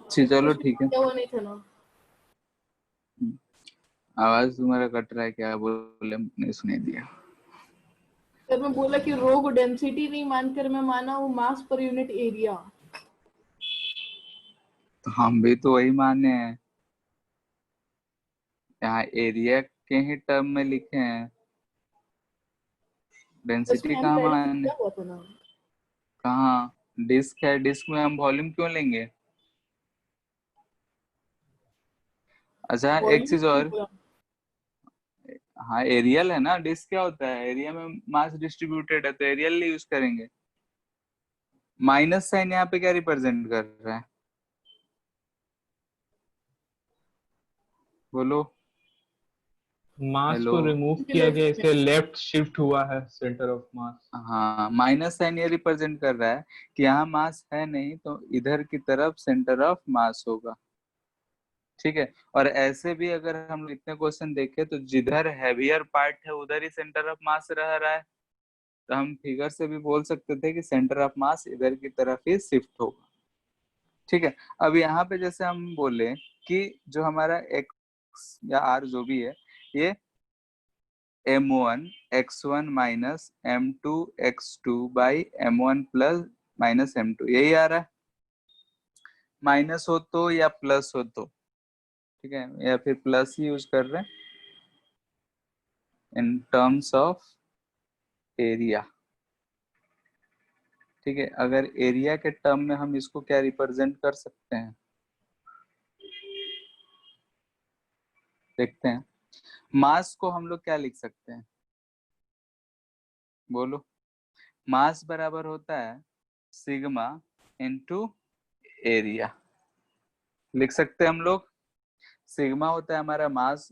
चलो ठीक है। वो नहीं था ना। आवाज तुम्हारा कट रहा है, क्या बोले नहीं सुनाई दिया। सर मैं बोला कि रो को डेंसिटी नहीं मानकर मैं माना हूँ मास पर यूनिट एरिया। तो हम भी तो वही माने हैं, यहाँ एरिया के ही टर्म में लिखे हैं, डेंसिटी इसमें हम कहाँ पहले माने? किया हुआ था ना। कहाँ डिस्क है, डिस्क में हम वॉल्यूम क्यों लेंगे? अच्छा एक चीज और, हाँ एरियल है ना, डिस्क क्या होता है, एरिया में मास डिस्ट्रीब्यूटेड है तो एरियल यूज करेंगे। माइनस साइन यहाँ पे क्या रिप्रेजेंट कर रहा है, बोलो। मास हेलो। को रिमूव किया गया, इसलिए लेफ्ट शिफ्ट हुआ है सेंटर ऑफ मास। हाँ माइनस साइन ये रिप्रेजेंट कर रहा है कि यहाँ मास है नहीं, तो इधर की तरफ सेंटर ऑफ मास होगा, ठीक है। और ऐसे भी अगर हम लोग इतने क्वेश्चन देखें तो जिधर हैवियर पार्ट है उधर ही सेंटर ऑफ मास रह रहा है, तो हम फिगर से भी बोल सकते थे कि सेंटर ऑफ मास इधर की तरफ ही शिफ्ट होगा, ठीक है। अब यहाँ पे जैसे हम बोले कि जो हमारा x या r जो भी है, ये M1x1 minus M2x2 by M1 plus minus M2, यही आ रहा है। माइनस हो तो या प्लस हो तो, ठीक है, या फिर प्लस ही यूज कर रहे हैं इन टर्म्स ऑफ एरिया, ठीक है। अगर एरिया के टर्म में हम इसको क्या रिप्रेजेंट कर सकते हैं, देखते हैं। मास को हम लोग क्या लिख सकते हैं, बोलो। मास बराबर होता है सिग्मा इनटू एरिया, लिख सकते हैं हम लोग। सिग्मा होता है हमारा मास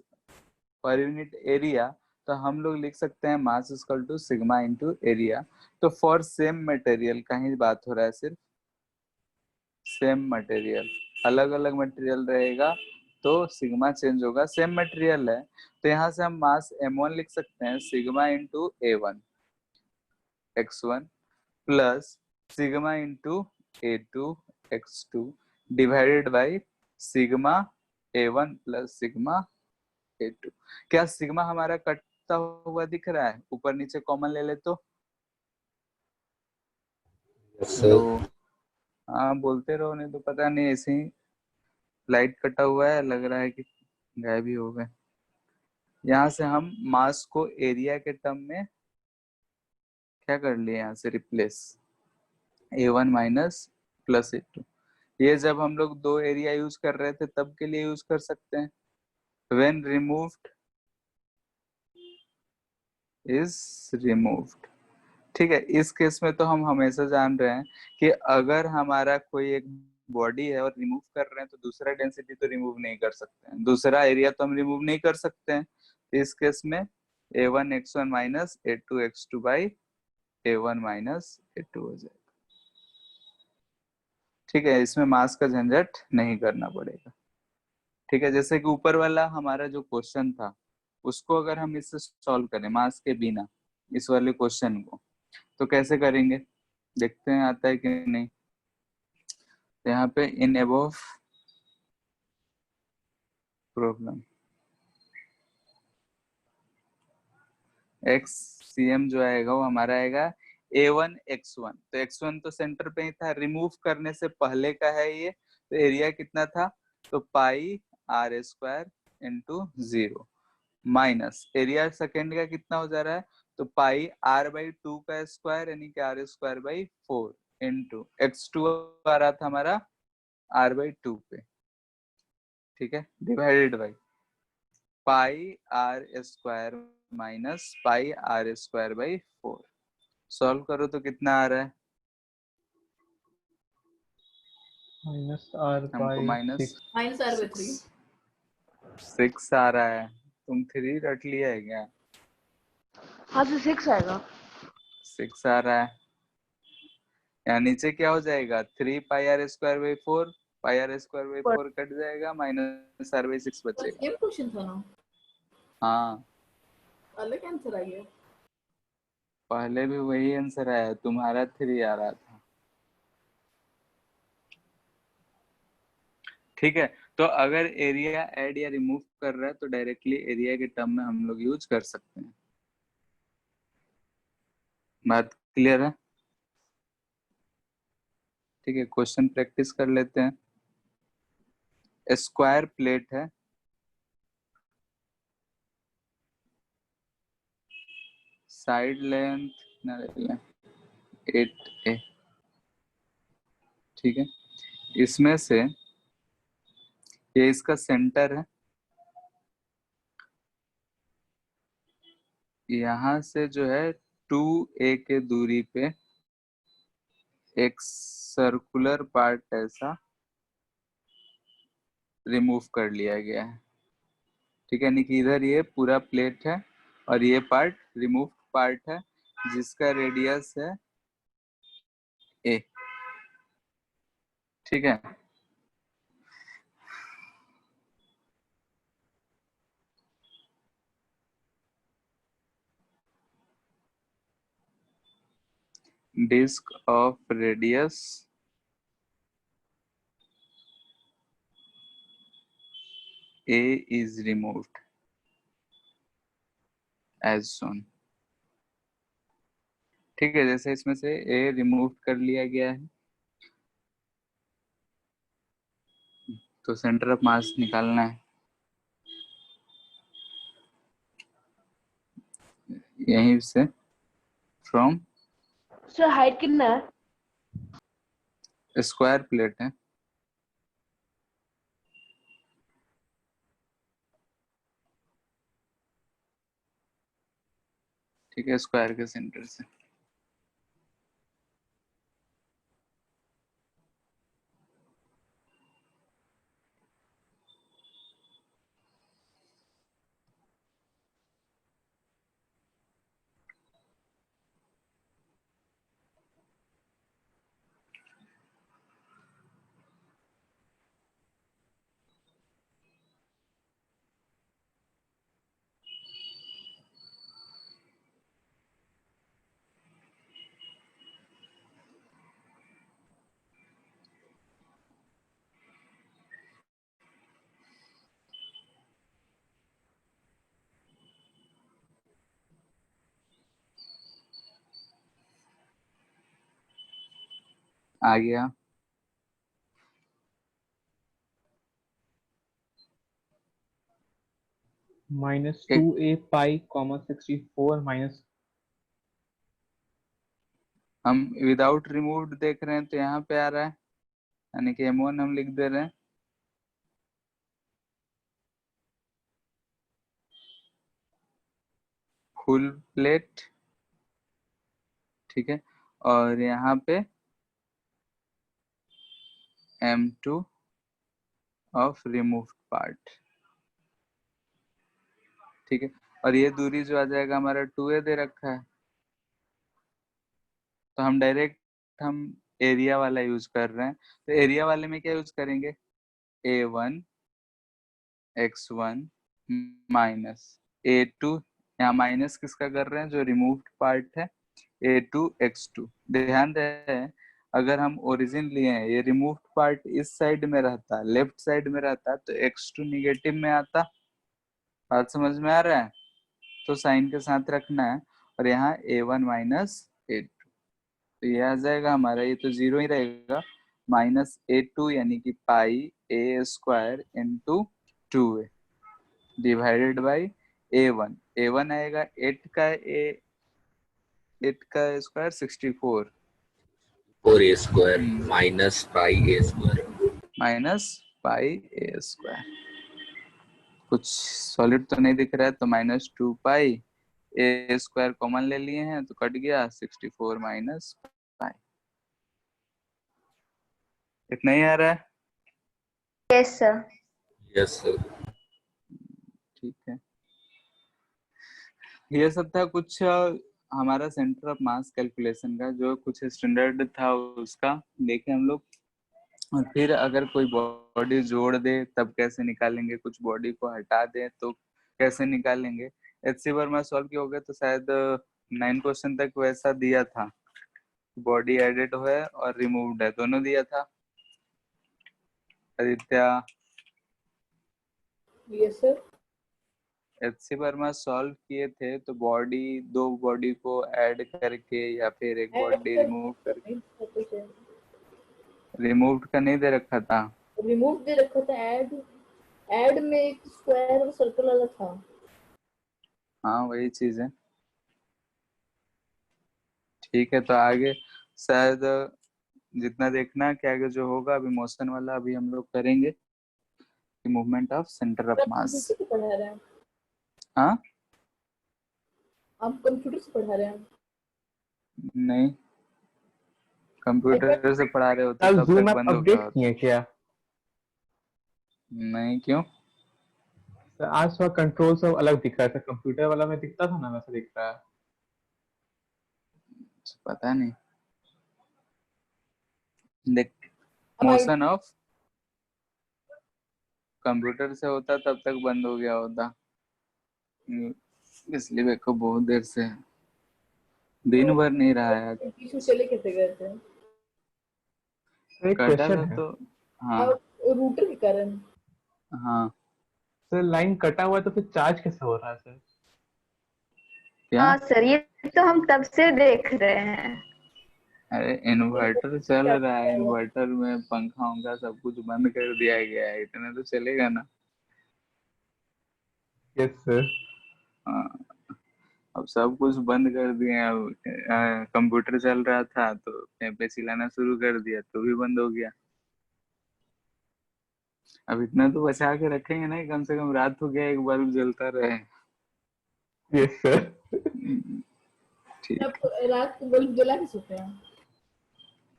पर यूनिट एरिया, तो हम लोग लिख सकते हैं mass equal to sigma into area. तो फॉर सेम मटेरियल का ही बात हो रहा है, सिर्फ सेम मटेरियल, अलग अलग मटेरियल रहेगा तो सिग्मा चेंज होगा, सेम मटेरियल है तो यहाँ से हम मास M1 लिख सकते हैं sigma into A1 x1 plus sigma into A2 x2 divided by sigma A1 plus sigma A2। क्या सिग्मा हमारा कटता हुआ दिख रहा है, ऊपर नीचे कॉमन ले ले तो? हेलो, हाँ बोलते रहो, नहीं तो पता नहीं ऐसे ही लाइट कटा हुआ है, लग रहा है कि गायब ही हो गए। यहाँ से हम मास को एरिया के टर्म में क्या कर लिए, यहाँ से replace A1 minus plus A2। ये जब हम लोग दो एरिया यूज कर रहे थे तब के लिए यूज कर सकते हैं। When removed is removed. ठीक है, इस केस में तो हम हमेशा जान रहे हैं कि अगर हमारा कोई एक बॉडी है और रिमूव कर रहे हैं तो दूसरा डेंसिटी तो रिमूव नहीं कर सकते हैं, दूसरा एरिया तो हम रिमूव नहीं कर सकते हैं। इस केस में A1 x1 minus A2 x2 by A1 minus A2 हो जाएगा। ठीक है, इसमें मास का झंझट नहीं करना पड़ेगा। ठीक है, जैसे कि ऊपर वाला हमारा जो क्वेश्चन था उसको अगर हम इससे सॉल्व करें मास के बिना, इस वाले क्वेश्चन को, तो कैसे करेंगे देखते हैं आता है कि नहीं। तो यहाँ पे इन अबव प्रॉब्लम XCM जो आएगा वो हमारा आएगा A1 x1। तो x1 तो सेंटर पे ही था, रिमूव करने से पहले का है ये, तो एरिया कितना था, तो पाई R square into 0 minus area second का कितना हो जा रहा है, तो पाई R/2 का स्क्वायर यानी कि R square by 4 into x2 आ रहा था हमारा R/2 पे। ठीक है, divided by pi R square minus pi R square by 4। Solve करो तो कितना आ रहा है, माइनस आर हमको बाई माइनस -R/3। 6 आ रहा है। तुम 3 रट लिया है क्या? हाँ तो 6 आएगा। 6 आ रहा है। यहाँ नीचे क्या हो जाएगा, 3 पाई R square by 4, pi R square by 4 cut जाएगा, माइनस R बाई 6 बस बचेगा। ये क्वेश्चन था ना, हाँ, अलग आंसर आ गया। पहले भी वही आंसर आया, तुम्हारा 3 आ रहा था। ठीक है, तो अगर एरिया ऐड या रिमूव कर रहा है तो डायरेक्टली एरिया के टर्म में हम लोग यूज कर सकते हैं। बात क्लियर है? ठीक है, क्वेश्चन प्रैक्टिस कर लेते हैं। स्क्वायर प्लेट है, साइड लेंथ कितना ले लें, 8a। ठीक है, इसमें से ये इसका सेंटर है, यहाँ से जो है 2a के दूरी पे एक सर्कुलर पार्ट ऐसा रिमूव कर लिया गया है। ठीक है, यानी कि इधर ये पूरा प्लेट है और ये पार्ट रिमूव पार्ट है जिसका रेडियस है a। ठीक है, disc of radius a is removed as shown। ठीक है, जैसे इसमें से a रिमूव कर लिया गया है तो सेंटर ऑफ मास निकालना है। यहीं से फ्रॉम सर हाइट कितना है? स्क्वायर प्लेट है, ठीक है, स्क्वायर के सेंटर से। आ गया। माइनस 2a पाई कॉमा 64 माइनस हम विदाउट रिमूव्ड देख रहे हैं तो यहाँ पे आ रहा है, यानी कि M1 हम लिख दे रहे हैं। फुल प्लेट, ठीक है, और यहाँ पे M2 ऑफ रिमूव्ड पार्ट, ठीक है। और ये दूरी जो आ जाएगा हमारा 2a दे रखा है, तो हम डायरेक्ट हम एरिया वाला यूज कर रहे हैं। तो एरिया वाले में क्या यूज करेंगे, A1 x1 माइनस A2, यहाँ माइनस किसका कर रहे हैं, जो रिमूव्ड पार्ट है, A2 x2। ध्यान रहे अगर हम ओरिजिन लिए हैं, ये रिमूव्ड पार्ट इस साइड में रहता, लेफ्ट साइड में रहता, तो x2 निगेटिव में आता। बात समझ में आ रहा है, तो साइन के साथ रखना है। और यहाँ A1 माइनस A2, तो ये आ जाएगा हमारा, ये तो 0 ही रहेगा, माइनस A2 यानी कि पाई A square into 2a divided by A1। A1 आएगा 8 का square 64 4a square minus pi a square minus pi A square. कुछ सॉलिड तो नहीं दिख रहा है, तो minus 2 pi A square common ले लिए हैं तो कट गया 64 माइनस पाई। इतना ही आ रहा है, यस सर। Yes sir. ठीक है। ये सब था कुछ हमारा सेंटर ऑफ मास कैलकुलेशन का, जो कुछ स्टैंडर्ड था उसका देखे हम लोग। और फिर अगर कोई बॉडी जोड़ दे तब कैसे निकालेंगे, कुछ बॉडी को हटा दे तो कैसे निकालेंगे। HC वर्मा सॉल्व किया होगा तो शायद 9 क्वेश्चन तक वैसा दिया था, बॉडी एडेड है और रिमूव्ड है, दोनों दिया था। Aditya, yes sir. HC Verma solve किए थे तो बॉडी, दो बॉडी को ऐड करके या फिर एक बॉडी रिमूव करके, रिमूव्ड का नहीं दे रखा था, रिमूव दे रखा था। ऐड में एक स्क्वायर और सर्कल वाला था। हाँ वही चीज है। ठीक है, तो आगे शायद जितना देखना कि आगे जो होगा, अभी मोशन वाला अभी हम लोग करेंगे, movement of centre of mass. Computer से पढ़ा रहे हैं हाँ आप? कंप्यूटर से पढ़ा रहे हैं? नहीं, कंप्यूटर से पढ़ा रहे होते अब तब जूम तक ऐप बंद हो अपडेट गया किए क्या? नहीं, क्यों? सर आज थोड़ा कंट्रोल सब अलग दिख रहा था, कंप्यूटर वाला में दिखता था ना वैसा दिख रहा है। पता नहीं, देख अब मोशन ऑफ कंप्यूटर से होता तब तक बंद हो गया होता, इसलिए देखो बहुत देर से दिन भर नहीं रहा है। इशू चले कैसे गए थे? सर एक कटा क्वेश्चन था है, तो हाँ रूटर के कारण। हाँ सर लाइन कटा हुआ है तो फिर चार्ज कैसे हो रहा है सर? क्या? हाँ सर, ये तो हम तब से देख रहे हैं। अरे इन्वर्टर चल रहा है, इन्वर्टर में पंखा उंखा सब कुछ बंद कर दिया गया है, इतना तो चलेगा ना। Yes sir. हाँ, अब सब कुछ बंद कर दिए हैं। अब कंप्यूटर चल रहा था तो पे चिल्लाना शुरू कर दिया तो भी बंद हो गया। अब इतना तो बचा के रखेंगे ना, कम से कम रात हो गया एक बल्ब जलता रहे। Yes sir. ठीक, आप रात को बल्ब जला के सोते हैं?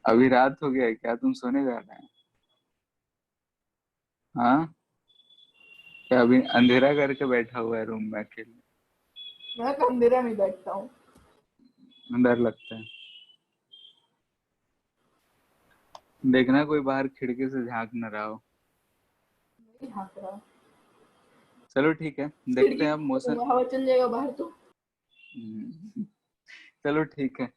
अभी रात हो गया है, क्या तुम सोने जा रहे हैं? हाँ, क्या अभी अंधेरा करके बैठा हुआ है रूम में अकेले? मैं तो अंधेरा में बैठता हूँ। डर लगता है, देखना कोई बाहर खिड़की से झांक न रहा हो। नहीं हाँक रहा। चलो ठीक है, देखते हैं अब मोशन। हवा चल जाएगा बाहर तो। चलो ठीक है,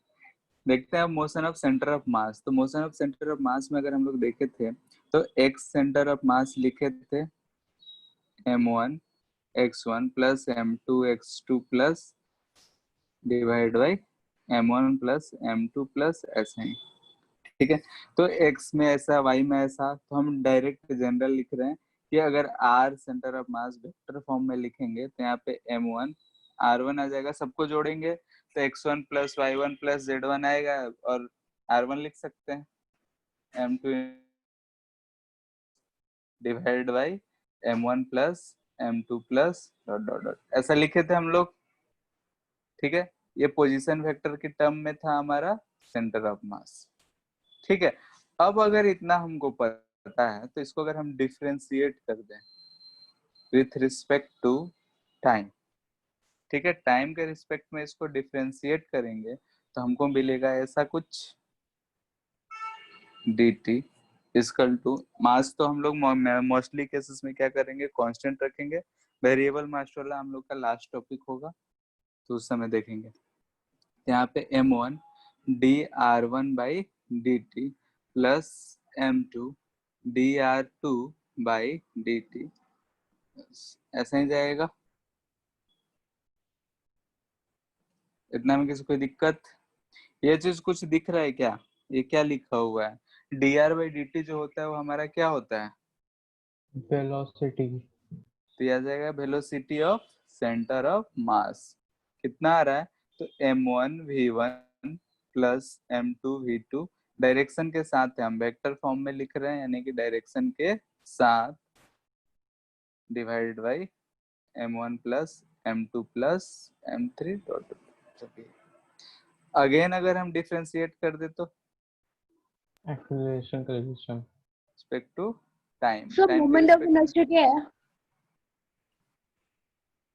देखते हैं अब motion of centre of mass. तो motion of centre of mass में अगर हम लोग देखे थे तो एक्स सेंटर ऑफ मास लिखे थे m1 x1 plus m2 x2 plus divide by m1 plus m2 plus ऐसे ही, ठीक है। तो x में ऐसा, y में ऐसा, तो हम डायरेक्ट जनरल लिख रहे हैं कि अगर r centre of mass vector form में लिखेंगे तो यहाँ पे m1 r1 आ जाएगा, सबको जोड़ेंगे तो x1 plus y1 plus z1 आएगा और r1 लिख सकते हैं m2 divide by m1 plus m2 plus dot dot dot, ऐसा लिखे थे हम लोग। ठीक है, ये पोजीशन वेक्टर की टर्म में था हमारा सेंटर ऑफ मास। ठीक है, अब अगर इतना हमको पता है तो इसको अगर हम डिफरेंशिएट कर दें विथ रिस्पेक्ट टू टाइम, ठीक है, टाइम के रिस्पेक्ट में इसको डिफरेंशिएट करेंगे तो हमको मिलेगा ऐसा कुछ dt इक्वल टू मास। तो हम लोग मोस्टली केसेस में क्या करेंगे, कांस्टेंट रखेंगे। वेरिएबल मास वाला हम लोग का लास्ट टॉपिक होगा तो उस समय देखेंगे। यहाँ पे m1 dr1 by dt plus m2 dr2 by dt, ऐसा ही जाएगा। इतना में किसी कोई दिक्कत? ये चीज कुछ दिख रहा है क्या? ये क्या लिखा हुआ है? dr बाई dt जो होता है वो हमारा क्या होता है? वेलोसिटी। तो यह आ जाएगा वेलोसिटी ऑफ सेंटर ऑफ मास। कितना आ रहा है? तो m1 v1 plus m2 v2, direction के साथ है, हम वेक्टर फॉर्म में लिख रहे हैं यानी कि डायरेक्शन के साथ, divide by m1 plus m2 plus m3 dot. Again अगर हम डिफरेंशिएट कर दे तो एक्सेलरेशन का relation respect to time, sir time के मोमेंट ऑफ रिस्पेक्ट में इनर्शिया क्या है?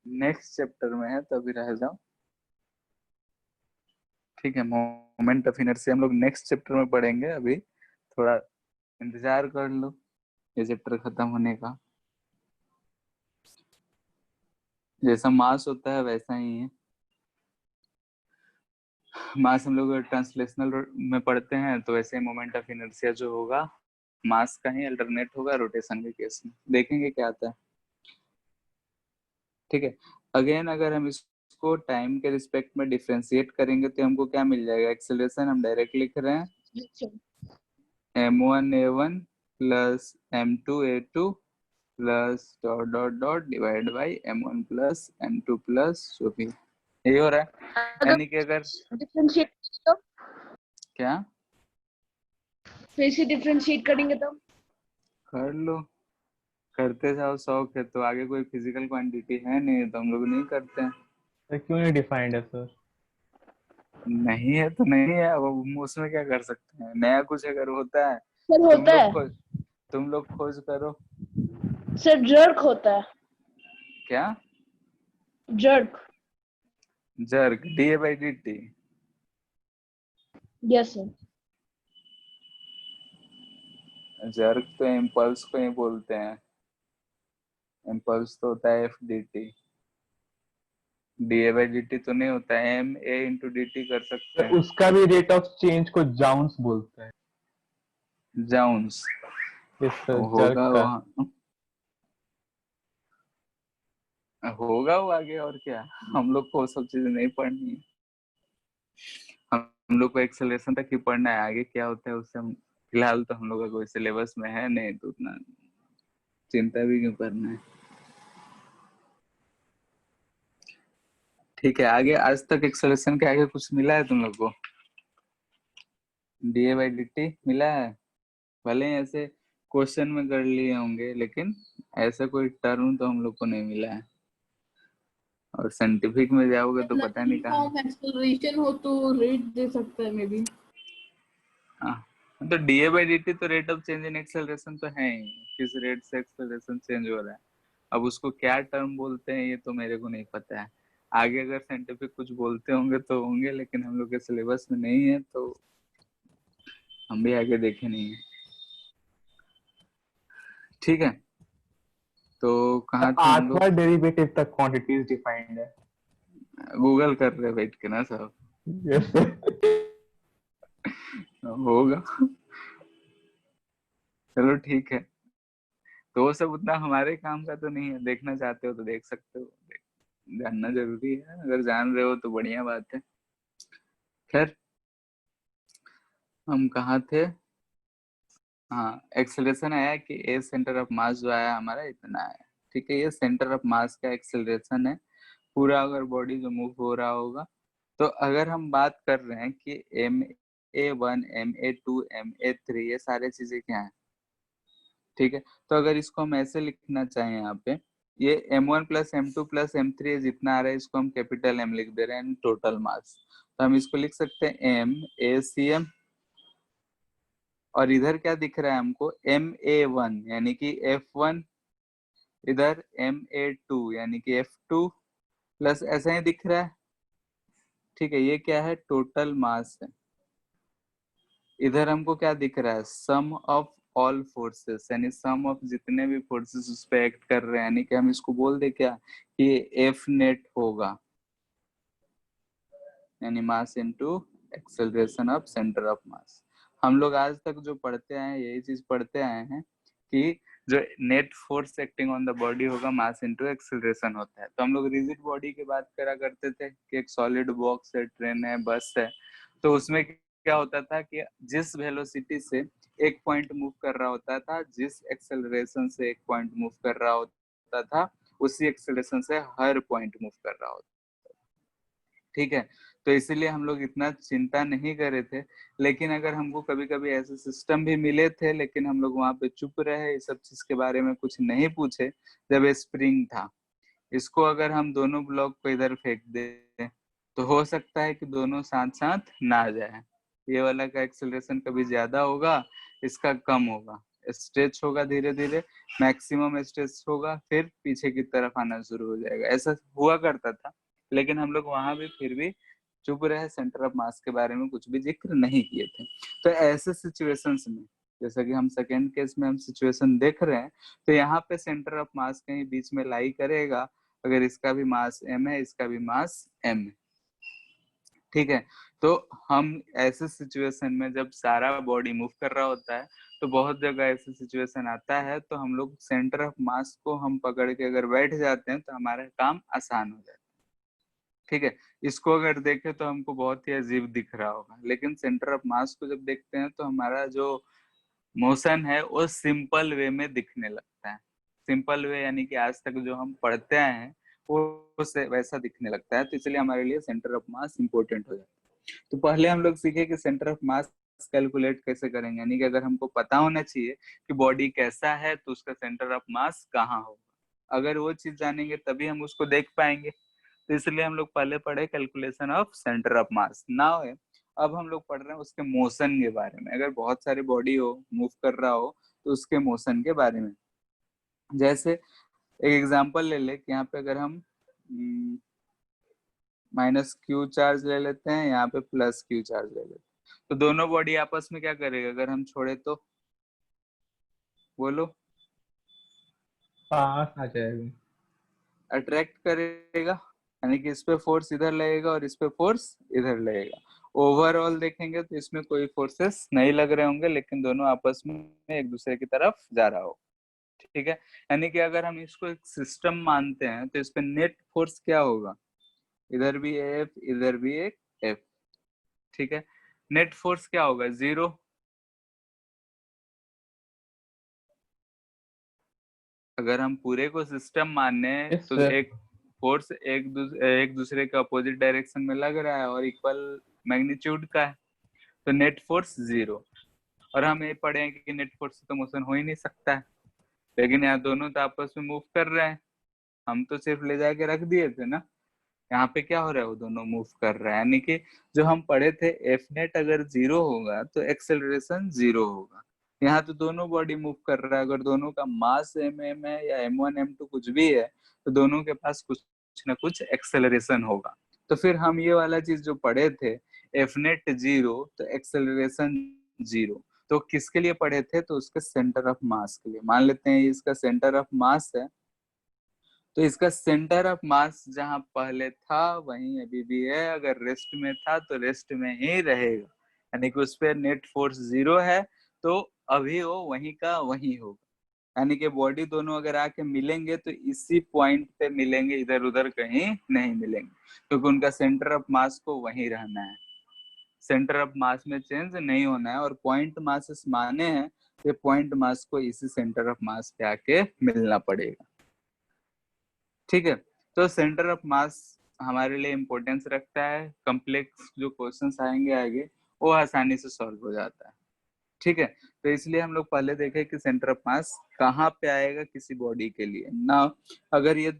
नेक्स्ट चैप्टर में है तो अभी रह जाओ। ठीक है, मोमेंट ऑफ इनर्शिया हम लोग नेक्स्ट चैप्टर में पढ़ेंगे, अभी थोड़ा इंतजार कर लो ये चैप्टर खत्म होने का। जैसा मास होता है वैसा ही है। मास हम लोग ट्रांसलेशनल में पढ़ते हैं तो वैसे मोमेंट ऑफ इनर्शिया जो होगा मास का ही अल्टरनेट होगा रोटेशन के केस में। देखेंगे क्या आता है। ठीक है, अगेन अगर हम इसको टाइम के रिस्पेक्ट में डिफरेंशिएट करेंगे तो हमको क्या मिल जाएगा? एक्सेलरेशन हम डायरेक्ट लिख रहे हैं m1 a1 plus m2 a2 plus dot dot dot divide by m1 plus m2 plus जो भी, यही हो रहा है। यानी कि अगर डिफरेंशिएट तो क्या फिर से डिफरेंशिएट करेंगे तो कर लो, करते जाओ, शौक है तो। आगे कोई फिजिकल क्वांटिटी है नहीं तो हम लोग नहीं करते हैं। सर क्यों नहीं डिफाइंड है सर? नहीं है तो नहीं है, अब हम उसमें क्या कर सकते हैं। नया कुछ अगर होता है सर होता है, तुम लोग खोज करो। सर जर्क होता है, क्या? Jerk. Jerk D by D T. Yes sir. Jerk तो इम्पल्स को ही बोलते हैं। इम्पल्स तो होता है F D T, D A by D T तो नहीं होता है। M A into D T कर सकते हैं। उसका भी रेट ऑफ चेंज को जाउंस बोलते हैं। जाउंस यस सर, जर्क होगा का। वहाँ, होगा वो आगे, और क्या। हम लोग को वो सब चीजें नहीं पढ़नी है। हम लोग को एक्सेलरेशन तक ही पढ़ना है, आगे क्या होता है उससे हम फिलहाल तो हम लोग का कोई सिलेबस में है नहीं तो उतना चिंता भी क्यों करना है। ठीक है, आगे आज तक एक्सेलरेशन के आगे कुछ मिला है तुम लोग को? D A by D T मिला है? भले ही ऐसे क्वेश्चन में कर लिए होंगे लेकिन ऐसा कोई टर्म तो हम लोग को नहीं मिला है। और साइंटिफिक में जाओगे तो पता नहीं कहाँ। फॉर्म एक्सेलरेशन हो तो रेट दे सकता है मे बी। हाँ, तो D A by D T तो rate of change in acceleration तो है ही, किस रेट से एक्सेलरेशन चेंज हो रहा है। अब उसको क्या टर्म बोलते हैं ये तो मेरे को नहीं पता है। आगे अगर साइंटिफिक कुछ बोलते होंगे तो होंगे, लेकिन हम लोग के सिलेबस में नहीं है तो हम भी आगे देखे नहीं है। ठीक है, तो कहाँ थे हम लोग? 8वां डेरिवेटिव तक क्वांटिटीज डिफाइंड है। गूगल कर रहे बैठ के ना सब? Yes sir. होगा। चलो ठीक है, तो वो सब उतना हमारे काम का तो नहीं है। देखना चाहते हो तो देख सकते हो, जानना जरूरी है। अगर जान रहे हो तो बढ़िया बात है। खैर हम कहाँ थे? हाँ, एक्सेलरेशन आया कि ए सेंटर ऑफ मास जो आया हमारा इतना है, ठीक है। ये सेंटर ऑफ मास का एक्सेलरेशन है पूरा, अगर बॉडी जो मूव हो रहा होगा। तो अगर हम बात कर रहे हैं कि ma1 ma2 ma3 ये सारे चीजें क्या है, ठीक है। तो अगर इसको हम ऐसे लिखना चाहें यहाँ पे, ये m1 plus m2 plus m3 जितना आ रहा है इसको हम कैपिटल M लिख दे रहे हैं टोटल मास। तो हम इसको लिख सकते हैं m acm, और इधर क्या दिख रहा है हमको ma1 यानी कि f1, इधर ma2 यानी कि f2 प्लस ऐसा ही दिख रहा है, ठीक है। ये क्या है, टोटल मास है। इधर हमको क्या दिख रहा है, सम ऑफ ऑल फोर्सेस, यानी सम ऑफ जितने भी फोर्सेस उस पे एक्ट कर रहे हैं, यानी कि हम इसको बोल दे क्या कि एफ नेट होगा, यानी mass into acceleration of centre of मास। हम लोग आज तक जो पढ़ते आए हैं यही चीज पढ़ते आए हैं कि जो net force acting on the body होगा मास इनटू एक्सेलरेशन होता है। तो हम लोग रिजिड बॉडी की बात करा करते थे कि एक सॉलिड बॉक्स है, ट्रेन है, बस है, तो उसमें क्या होता था कि जिस वेलोसिटी से एक पॉइंट मूव कर रहा होता था, जिस एक्सेलरेशन से एक पॉइंट मूव कर रहा होता था, उसी एक्सेलरेशन से हर पॉइंट मूव कर रहा होता, ठीक है। तो इसीलिए हम लोग इतना चिंता नहीं कर रहे थे। लेकिन अगर हमको कभी कभी ऐसे सिस्टम भी मिले थे, लेकिन हम लोग वहां पे चुप रहे, इस सब चीज के बारे में कुछ नहीं पूछे। जब ये स्प्रिंग था, इसको अगर हम दोनों ब्लॉक को इधर फेंक दे तो हो सकता है कि दोनों साथ साथ ना जाए। ये वाला का एक्सेलरेशन कभी ज्यादा होगा, इसका कम होगा, स्ट्रेच होगा धीरे धीरे, मैक्सिमम स्ट्रेच होगा, फिर पीछे की तरफ आना शुरू हो जाएगा। ऐसा हुआ करता था, लेकिन हम लोग वहां भी फिर भी चुप रहे, सेंटर ऑफ मास के बारे में कुछ भी जिक्र नहीं किए थे। तो ऐसे सिचुएशंस में, जैसा कि हम सेकेंड केस में हम सिचुएशन देख रहे हैं, तो यहाँ पे सेंटर ऑफ मास कहीं बीच में लाई करेगा। अगर इसका भी मास m है, इसका भी मास m है, ठीक है। तो हम ऐसे सिचुएशन में जब सारा बॉडी मूव कर रहा होता है, तो बहुत जगह ऐसे सिचुएशन आता है, तो हम लोग सेंटर ऑफ मास को हम पकड़ के अगर बैठ जाते हैं तो हमारा काम आसान हो जाता है, ठीक है। इसको अगर देखें तो हमको बहुत ही अजीब दिख रहा होगा, लेकिन सेंटर ऑफ मास को जब देखते हैं तो हमारा जो मोशन है वो सिंपल वे में दिखने लगता है। सिंपल वे यानी कि आज तक जो हम पढ़ते आए हैं वो वैसा दिखने लगता है। तो इसलिए हमारे लिए सेंटर ऑफ मास इंपॉर्टेंट हो जाता है। तो पहले हम लोग सीखे कि सेंटर ऑफ मास कैलकुलेट कैसे करेंगे, यानी कि अगर हमको पता होना चाहिए कि बॉडी कैसा है तो उसका सेंटर ऑफ मास कहाँ होगा। अगर वो चीज जानेंगे तभी हम उसको देख पाएंगे। तो इसलिए हम लोग पहले पढ़े calculation of centre of mass. Now अब हम लोग पढ़ रहे हैं उसके मोशन के बारे में। अगर बहुत सारी बॉडी हो, मूव कर रहा हो, तो उसके मोशन के बारे में। जैसे एक एग्जांपल ले ले कि यहाँ पे अगर हम माइनस क्यू चार्ज ले लेते हैं, यहाँ पे प्लस क्यू चार्ज ले लेते हैं, तो दोनों बॉडी आपस में क्या करेगा अगर हम छोड़े तो? बोलो। पास आ जाएगा, अट्रैक्ट करेगा, यानी कि इस पे फोर्स इधर लगेगा और इस पे फोर्स इधर लगेगा। ओवरऑल देखेंगे तो इसमें कोई फोर्सेस नहीं लग रहे होंगे, लेकिन दोनों आपस में एक दूसरे की तरफ जा रहा हो, ठीक है। यानी कि अगर हम इसको एक सिस्टम मानते हैं तो इस पे नेट फोर्स क्या होगा, इधर भी एफ, इधर भी एक एफ, ठीक है। नेट फोर्स क्या होगा, 0। अगर हम पूरे को सिस्टम माने तो एक फोर्स एक दूसरे के अपोजिट डायरेक्शन में लग रहा है और इक्वल मैग्नीट्यूड का है, तो नेट फोर्स 0। और हम ये पढ़े हैं कि नेट फोर्स से तो मोशन हो ही नहीं सकता है, लेकिन यहाँ दोनों तो आपस में मूव कर रहे हैं, हम तो सिर्फ ले जाके रख दिए थे ना। यहाँ पे क्या हो रहा है, वो दोनों मूव कर रहा है। यानी कि जो हम पढ़े थे एफ नेट अगर 0 होगा तो एक्सेलरेशन 0 होगा। यहाँ तो दोनों बॉडी मूव कर रहा है, अगर दोनों का मास m है या m1 m2 कुछ भी है, तो दोनों के पास कुछ ना कुछ एक्सेलरेशन होगा। तो फिर हम ये वाला चीज जो पढ़े थे एफ नेट 0 तो एक्सेलरेशन 0, तो किसके लिए पढ़े थे, तो उसके सेंटर ऑफ मास के लिए। मान लेते हैं इसका सेंटर ऑफ मास है, तो इसका सेंटर ऑफ मास जहां पहले था वहीं अभी भी है, अगर रेस्ट में था तो रेस्ट में ही रहेगा, यानी कि उस पर नेट फोर्स 0 है, तो अभी वो वहीं का वहीं होगा। यानी कि बॉडी दोनों अगर आके मिलेंगे तो इसी पॉइंट पे मिलेंगे, इधर उधर कहीं नहीं मिलेंगे, क्योंकि उनका सेंटर ऑफ मास को वहीं रहना है, सेंटर ऑफ मास में चेंज नहीं होना है। और पॉइंट मासेस माने हैं ये पॉइंट मास को इसी सेंटर ऑफ मास पे आके मिलना पड़ेगा। ठीक है, तो सेंटर ऑफ मास हमारे लिए इम्पोर्टेंस रखता है। कॉम्प्लेक्स जो क्वेश्चंस आएंगे आगे वो आसानी से सॉल्व हो जाता है। ठीक है, तो इसलिए हम लोग पहले देखें कि सेंटर ऑफ मास कहाँ पे आएगा किसी बॉडी के लिए ना। अगर ये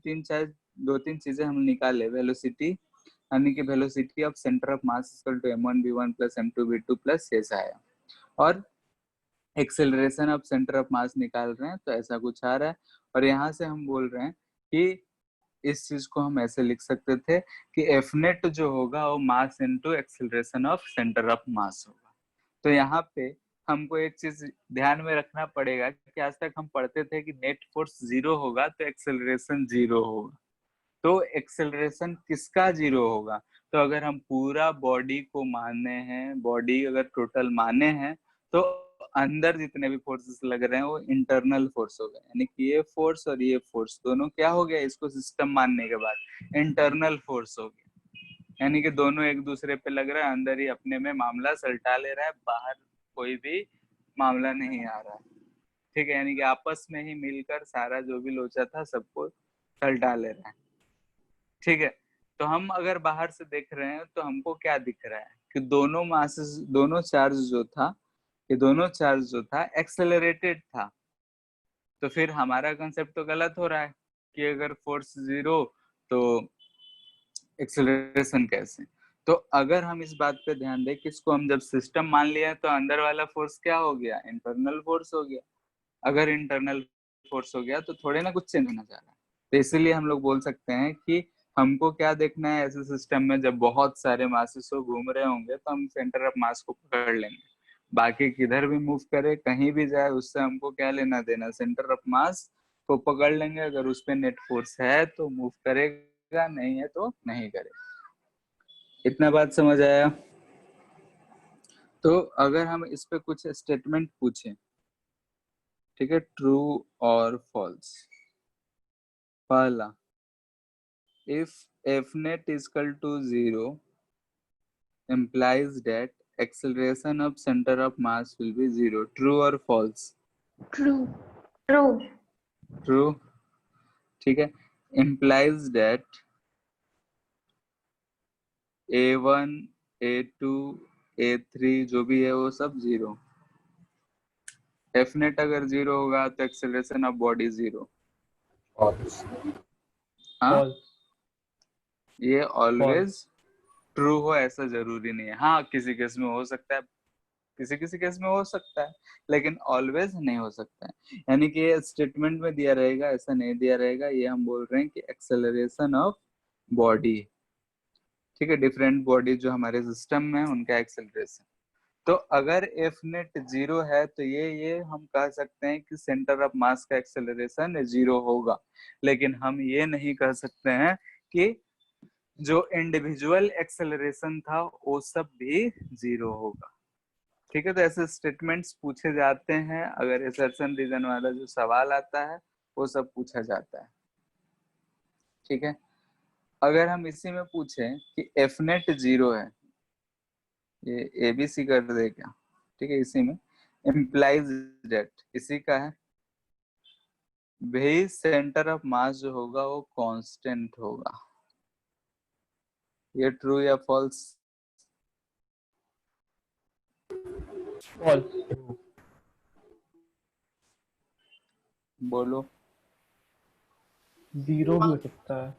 दो तीन चीजें हम निकाले, वेलोसिटी यानी कि velocity of centre of mass equal to m1v1 plus m2v2 plus ऐसा आया, और acceleration of centre of mass निकाल रहे हैं तो ऐसा कुछ आ रहा है। और यहाँ से हम बोल रहे हैं कि इस चीज को हम ऐसे लिख सकते थे कि एफ नेट जो होगा वो mass into acceleration of centre of मास होगा। तो यहाँ पे हमको एक चीज ध्यान में रखना पड़ेगा कि आज तक हम पढ़ते थे कि नेट फोर्स 0 होगा तो एक्सेलरेशन 0 होगा। तो एक्सेलरेशन किसका 0 होगा? तो अगर हम पूरा बॉडी को माने हैं, बॉडी अगर टोटल माने हैं, तो अंदर जितने भी फोर्सेस लग रहे हैं वो इंटरनल फोर्स हो गए, यानी कि ये फोर्स और ये फोर्स दोनों क्या हो गया इसको सिस्टम मानने के बाद इंटरनल फोर्स हो गया, यानी कि दोनों एक दूसरे पे लग रहा है, अंदर ही अपने में मामला सलटा ले रहा है, बाहर कोई भी मामला नहीं आ रहा है। ठीक है, यानी कि आपस में ही मिलकर सारा जो भी लोचा था सबको सलटा ले रहा है। ठीक है, तो हम अगर बाहर से देख रहे हैं तो हमको क्या दिख रहा है कि दोनों मासेस, दोनों चार्ज जो था, ये दोनों चार्ज जो था एक्सेलरेटेड था। तो फिर हमारा कंसेप्ट तो गलत हो रहा है कि अगर फोर्स 0 तो एक्सेलरेशन कैसे। तो अगर हम इस बात पे ध्यान दें कि इसको हम जब सिस्टम मान लिया तो अंदर वाला फोर्स क्या हो गया? इंटरनल फोर्स हो गया। अगर इंटरनल फोर्स हो गया तो थोड़े ना कुछ चेंज होना चाह रहा है। तो इसीलिए हम लोग बोल सकते हैं कि हमको क्या देखना है ऐसे सिस्टम में, जब बहुत सारे मासेस घूम रहे होंगे तो हम सेंटर ऑफ मास को पकड़ लेंगे, बाकी किधर भी मूव करे कहीं भी जाए उससे हमको क्या लेना देना, सेंटर ऑफ मास को पकड़ लेंगे। अगर उस पर नेट फोर्स है तो मूव करेगा, नहीं है तो नहीं करेगा। इतना बात समझ आया? तो अगर हम इस पे कुछ स्टेटमेंट पूछें, ठीक है, ट्रू और फॉल्स। पहला, if f net is equal to 0 implies that acceleration of center of mass will be 0. True or false? True. True. True. ठीक है, implies that a1 a2 a3 जो भी है वो सब 0। f net अगर 0 होगा तो acceleration of body 0। हाँ, False. ये ऑलवेज ट्रू हो ऐसा जरूरी नहीं है। हाँ, किसी केस में हो सकता है, किसी केस में हो सकता है, लेकिन ऑलवेज नहीं हो सकता है। यानी कि ये स्टेटमेंट में दिया रहेगा, ऐसा नहीं दिया रहेगा। ये हम बोल रहे हैं कि एक्सेलरेशन ऑफ बॉडी, ठीक है, डिफरेंट बॉडी जो हमारे सिस्टम में उनका एक्सेलरेशन। तो अगर एफ नेट 0 है तो ये हम कह सकते हैं कि सेंटर ऑफ मास का एक्सेलरेशन 0 होगा, लेकिन हम ये नहीं कह सकते हैं कि जो इंडिविजुअल एक्सेलरेशन था वो सब भी 0 होगा। ठीक है, तो ऐसे स्टेटमेंट्स पूछे जाते हैं। अगर असर्शन रीजन वाला जो सवाल आता है वो सब पूछा जाता है। ठीक है, अगर हम इसी में पूछें कि एफ नेट 0 है, ये एबीसी कर दे क्या? ठीक है, इसी में इम्प्लाइज डेट इसी का है भाई, सेंटर ऑफ मास जो होगा वो कांस्टेंट होगा। ये ट्रू या फॉल्स? False. बोलो। 0 भी हो सकता है।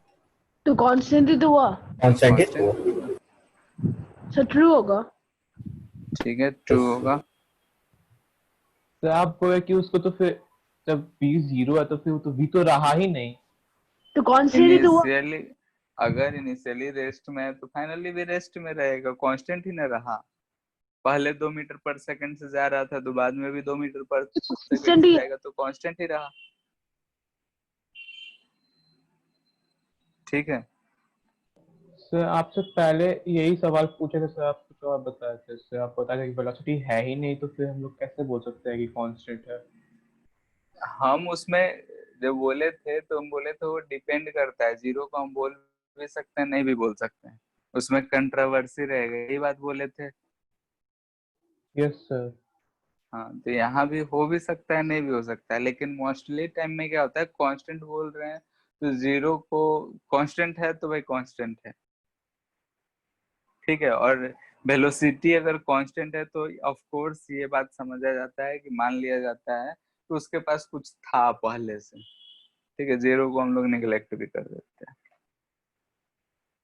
तो कांस्टेंट ही तो हुआ, कांस्टेंट है तो सो ट्रू होगा। ठीक है, ट्रू होगा। तो आप बोले कि उसको तो फिर जब v 0 है तो फिर वो तो v तो रहा ही नहीं। तो कांस्टेंट ही तो हुआ। इनिशियली अगर इनिशियली रेस्ट में है तो फाइनली भी रेस्ट में रहेगा, कांस्टेंट ही ना रहा। पहले 2 मीटर पर सेकंड से जा रहा था तो बाद में भी 2 मीटर पर सेकंड कांस्टेंट से ही जाएगा, तो कांस्टेंट ही रहा। ठीक है, सर आपसे पहले यही सवाल पूछे थे सर, आप कुछ और बताए थे सर। आप बता रहे कि वेलोसिटी है ही नहीं तो फिर हम लोग कैसे बोल सकते हैं कि कांस्टेंट है? हम उसमें जब बोले थे तो हम बोले थे वो डिपेंड करता है, 0 को हम बोल भी सकते हैं नहीं भी बोल सकते हैं, उसमें कंट्रोवर्सी रहेगा, यही बात बोले थे। Yes sir. हाँ, तो यहाँ भी हो भी सकता है, नहीं भी हो सकता है, लेकिन मोस्टली टाइम में क्या होता है, कांस्टेंट बोल रहे हैं तो जीरो को कांस्टेंट है तो भाई कांस्टेंट है, ठीक है। और वेलोसिटी अगर कांस्टेंट है तो ऑफ कोर्स ये बात समझा जाता है कि मान लिया जाता है तो उसके पास कुछ था पहले से, ठीक है। जीरो को हम लोग निगलेक्ट भी कर देते हैं,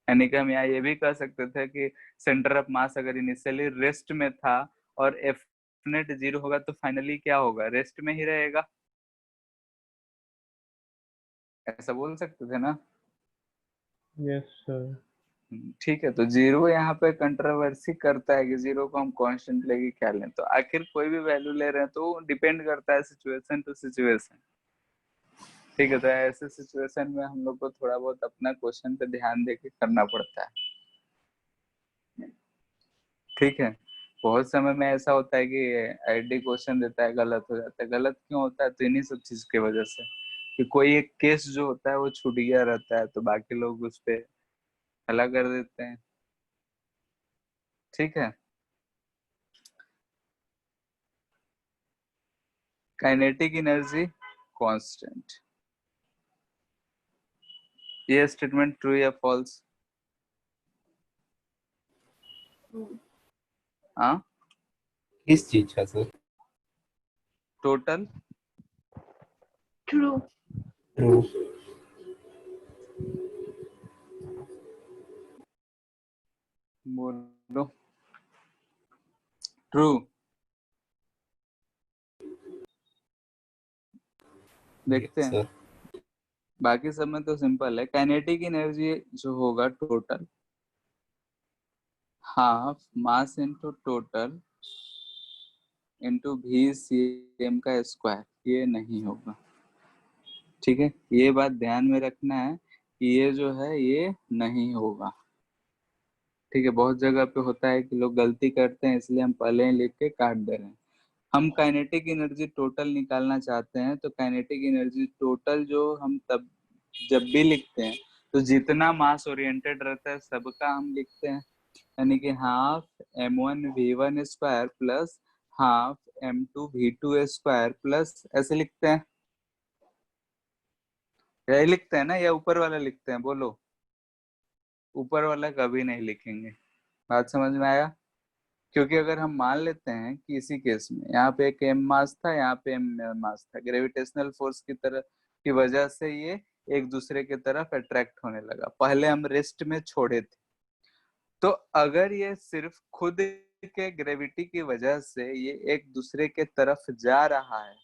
यानी कि हम यहाँ ये भी कह सकते थे कि सेंटर ऑफ मास अगर इनिशियली रेस्ट में था और एफ नेट जीरो होगा तो फाइनली क्या होगा, रेस्ट में ही रहेगा, ऐसा बोल सकते थे ना। Yes sir. ठीक है, तो जीरो यहाँ पे कंट्रोवर्सी करता है कि जीरो को हम कांस्टेंट लेके क्या लें, तो आखिर कोई भी वैल्यू ले रहे हैं तो डिपेंड करता है सिचुएशन टू सिचुएशन, ठीक है। तो ऐसे सिचुएशन में हम लोग को थोड़ा बहुत अपना क्वेश्चन पे ध्यान देके करना पड़ता है, ठीक है। बहुत समय में ऐसा होता है कि आईडी क्वेश्चन देता है, गलत हो जाता है। गलत क्यों होता है, तो इन्हीं सब चीज की वजह से कि कोई एक केस जो होता है वो छूट गया रहता है तो बाकी लोग उस पे हला कर देते हैं, ठीक है। काइनेटिक एनर्जी कांस्टेंट, ये स्टेटमेंट ट्रू या फॉल्स? हाँ, किस चीज का सर? Total true. ट्रू। बोलो ट्रू। देखते हैं, सर बाकी सब में तो सिंपल है। काइनेटिक एनर्जी जो होगा total half mass into total into V C M का स्क्वायर, ये नहीं होगा, ठीक है। ये बात ध्यान में रखना है कि ये जो है ये नहीं होगा, ठीक है। बहुत जगह पे होता है कि लोग गलती करते हैं, इसलिए हम पहले ही लिख के काट दे रहे हैं। हम काइनेटिक एनर्जी टोटल निकालना चाहते हैं तो काइनेटिक एनर्जी टोटल जो हम तब जब भी लिखते हैं तो जितना मास ओरिएंटेड रहता है सबका हम लिखते हैं, यानी कि half m1v1 square plus half m2v2 square plus, ऐसे लिखते हैं, यही लिखते हैं ना या ऊपर वाला लिखते हैं, बोलो। ऊपर वाला कभी नहीं लिखेंगे, बात समझ में आया। क्योंकि अगर हम मान लेते हैं कि इसी केस में यहाँ पे एक एम मास था, यहाँ पे एम मास था, ग्रेविटेशनल फोर्स की तरह की वजह से ये एक दूसरे की तरफ अट्रैक्ट होने लगा, पहले हम रेस्ट में छोड़े थे। तो अगर ये सिर्फ खुद के ग्रेविटी की वजह से ये एक दूसरे के तरफ जा रहा है,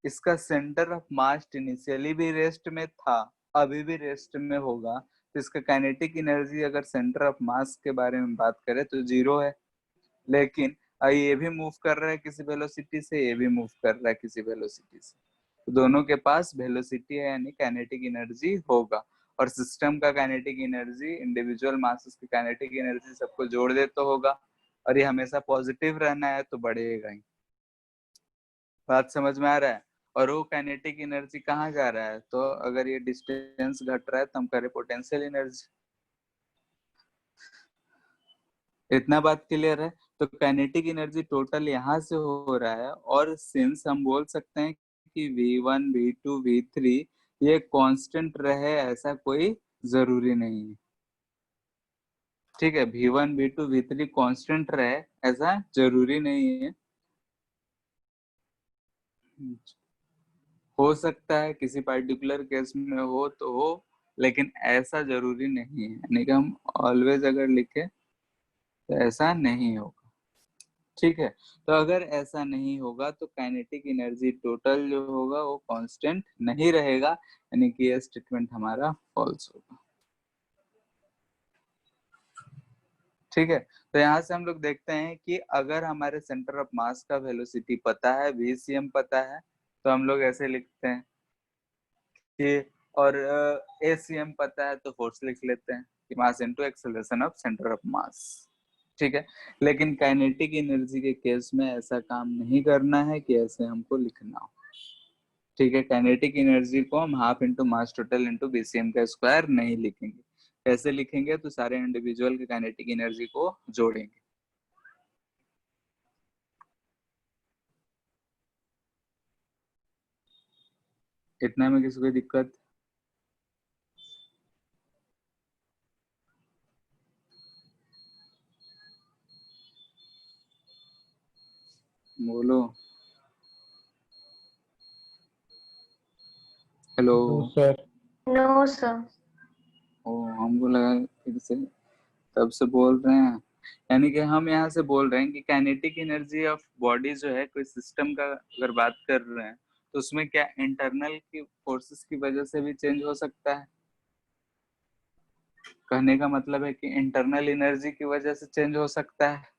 इसका सेंटर ऑफ मास इनिशियली भी रेस्ट में था, अभी भी रेस्ट में होगा, तो इसका काइनेटिक एनर्जी अगर सेंटर ऑफ मास के बारे में बात करें तो जीरो है। लेकिन ये भी मूव कर रहा है किसी वेलोसिटी से, ये भी मूव कर रहा है किसी वेलोसिटी से, तो दोनों के पास वेलोसिटी है, यानी काइनेटिक एनर्जी होगा। और सिस्टम का काइनेटिक एनर्जी इंडिविजुअल मासेस की काइनेटिक एनर्जी सबको जोड़ दे तो होगा, और ये हमेशा पॉजिटिव रहना है तो बढ़ेगा ही। बात समझ में आ रहा है। और वो काइनेटिक एनर्जी कहाँ जा रहा है, तो अगर ये डिस्टेंस घट रहा है तो हम करें पोटेंशियल एनर्जी। इतना बात क्लियर है। तो काइनेटिक एनर्जी टोटल यहाँ से हो रहा है, और सिंस हम बोल सकते हैं कि v1 v2 v3 ये कांस्टेंट रहे ऐसा कोई जरूरी नहीं है, ठीक है। v1 v2 v3 कांस्टेंट रहे ऐसा जरूरी नहीं है, हो सकता है किसी पर्टिकुलर केस में हो तो हो, लेकिन ऐसा जरूरी नहीं है, यानी कि हम ऑलवेज अगर लिखे तो ऐसा नहीं होगा, ठीक है। तो अगर ऐसा नहीं होगा तो काइनेटिक एनर्जी टोटल जो होगा वो कांस्टेंट नहीं रहेगा, यानी कि ये स्टेटमेंट हमारा फॉल्स होगा, ठीक है। तो यहाँ से हम लोग देखते हैं कि अगर हमारे सेंटर ऑफ मास का वेलोसिटी पता है, VCM पता है, तो हम लोग ऐसे लिखते हैं कि, और ACM पता है तो फोर्स लिख लेते हैं कि mass into acceleration of centre of मास, ठीक है। लेकिन काइनेटिक एनर्जी के केस में ऐसा काम नहीं करना है कि ऐसे हमको लिखना हो, ठीक है। काइनेटिक एनर्जी को हम half into mass total into BCM का स्क्वायर नहीं लिखेंगे, कैसे लिखेंगे, तो सारे इंडिविजुअल के काइनेटिक एनर्जी को जोड़ेंगे, इतने में किसी को दिक्कत? बोलो। Hello. No sir. No sir. Oh, हमको लगा फिर से तब से बोल रहे हैं। यानी कि हम यहाँ से बोल रहे हैं कि काइनेटिक एनर्जी ऑफ बॉडी जो है, कोई सिस्टम का अगर बात कर रहे हैं तो उसमें क्या इंटरनल की फोर्सेस की वजह से भी चेंज हो सकता है? कहने का मतलब है कि इंटरनल एनर्जी की वजह से चेंज हो सकता है।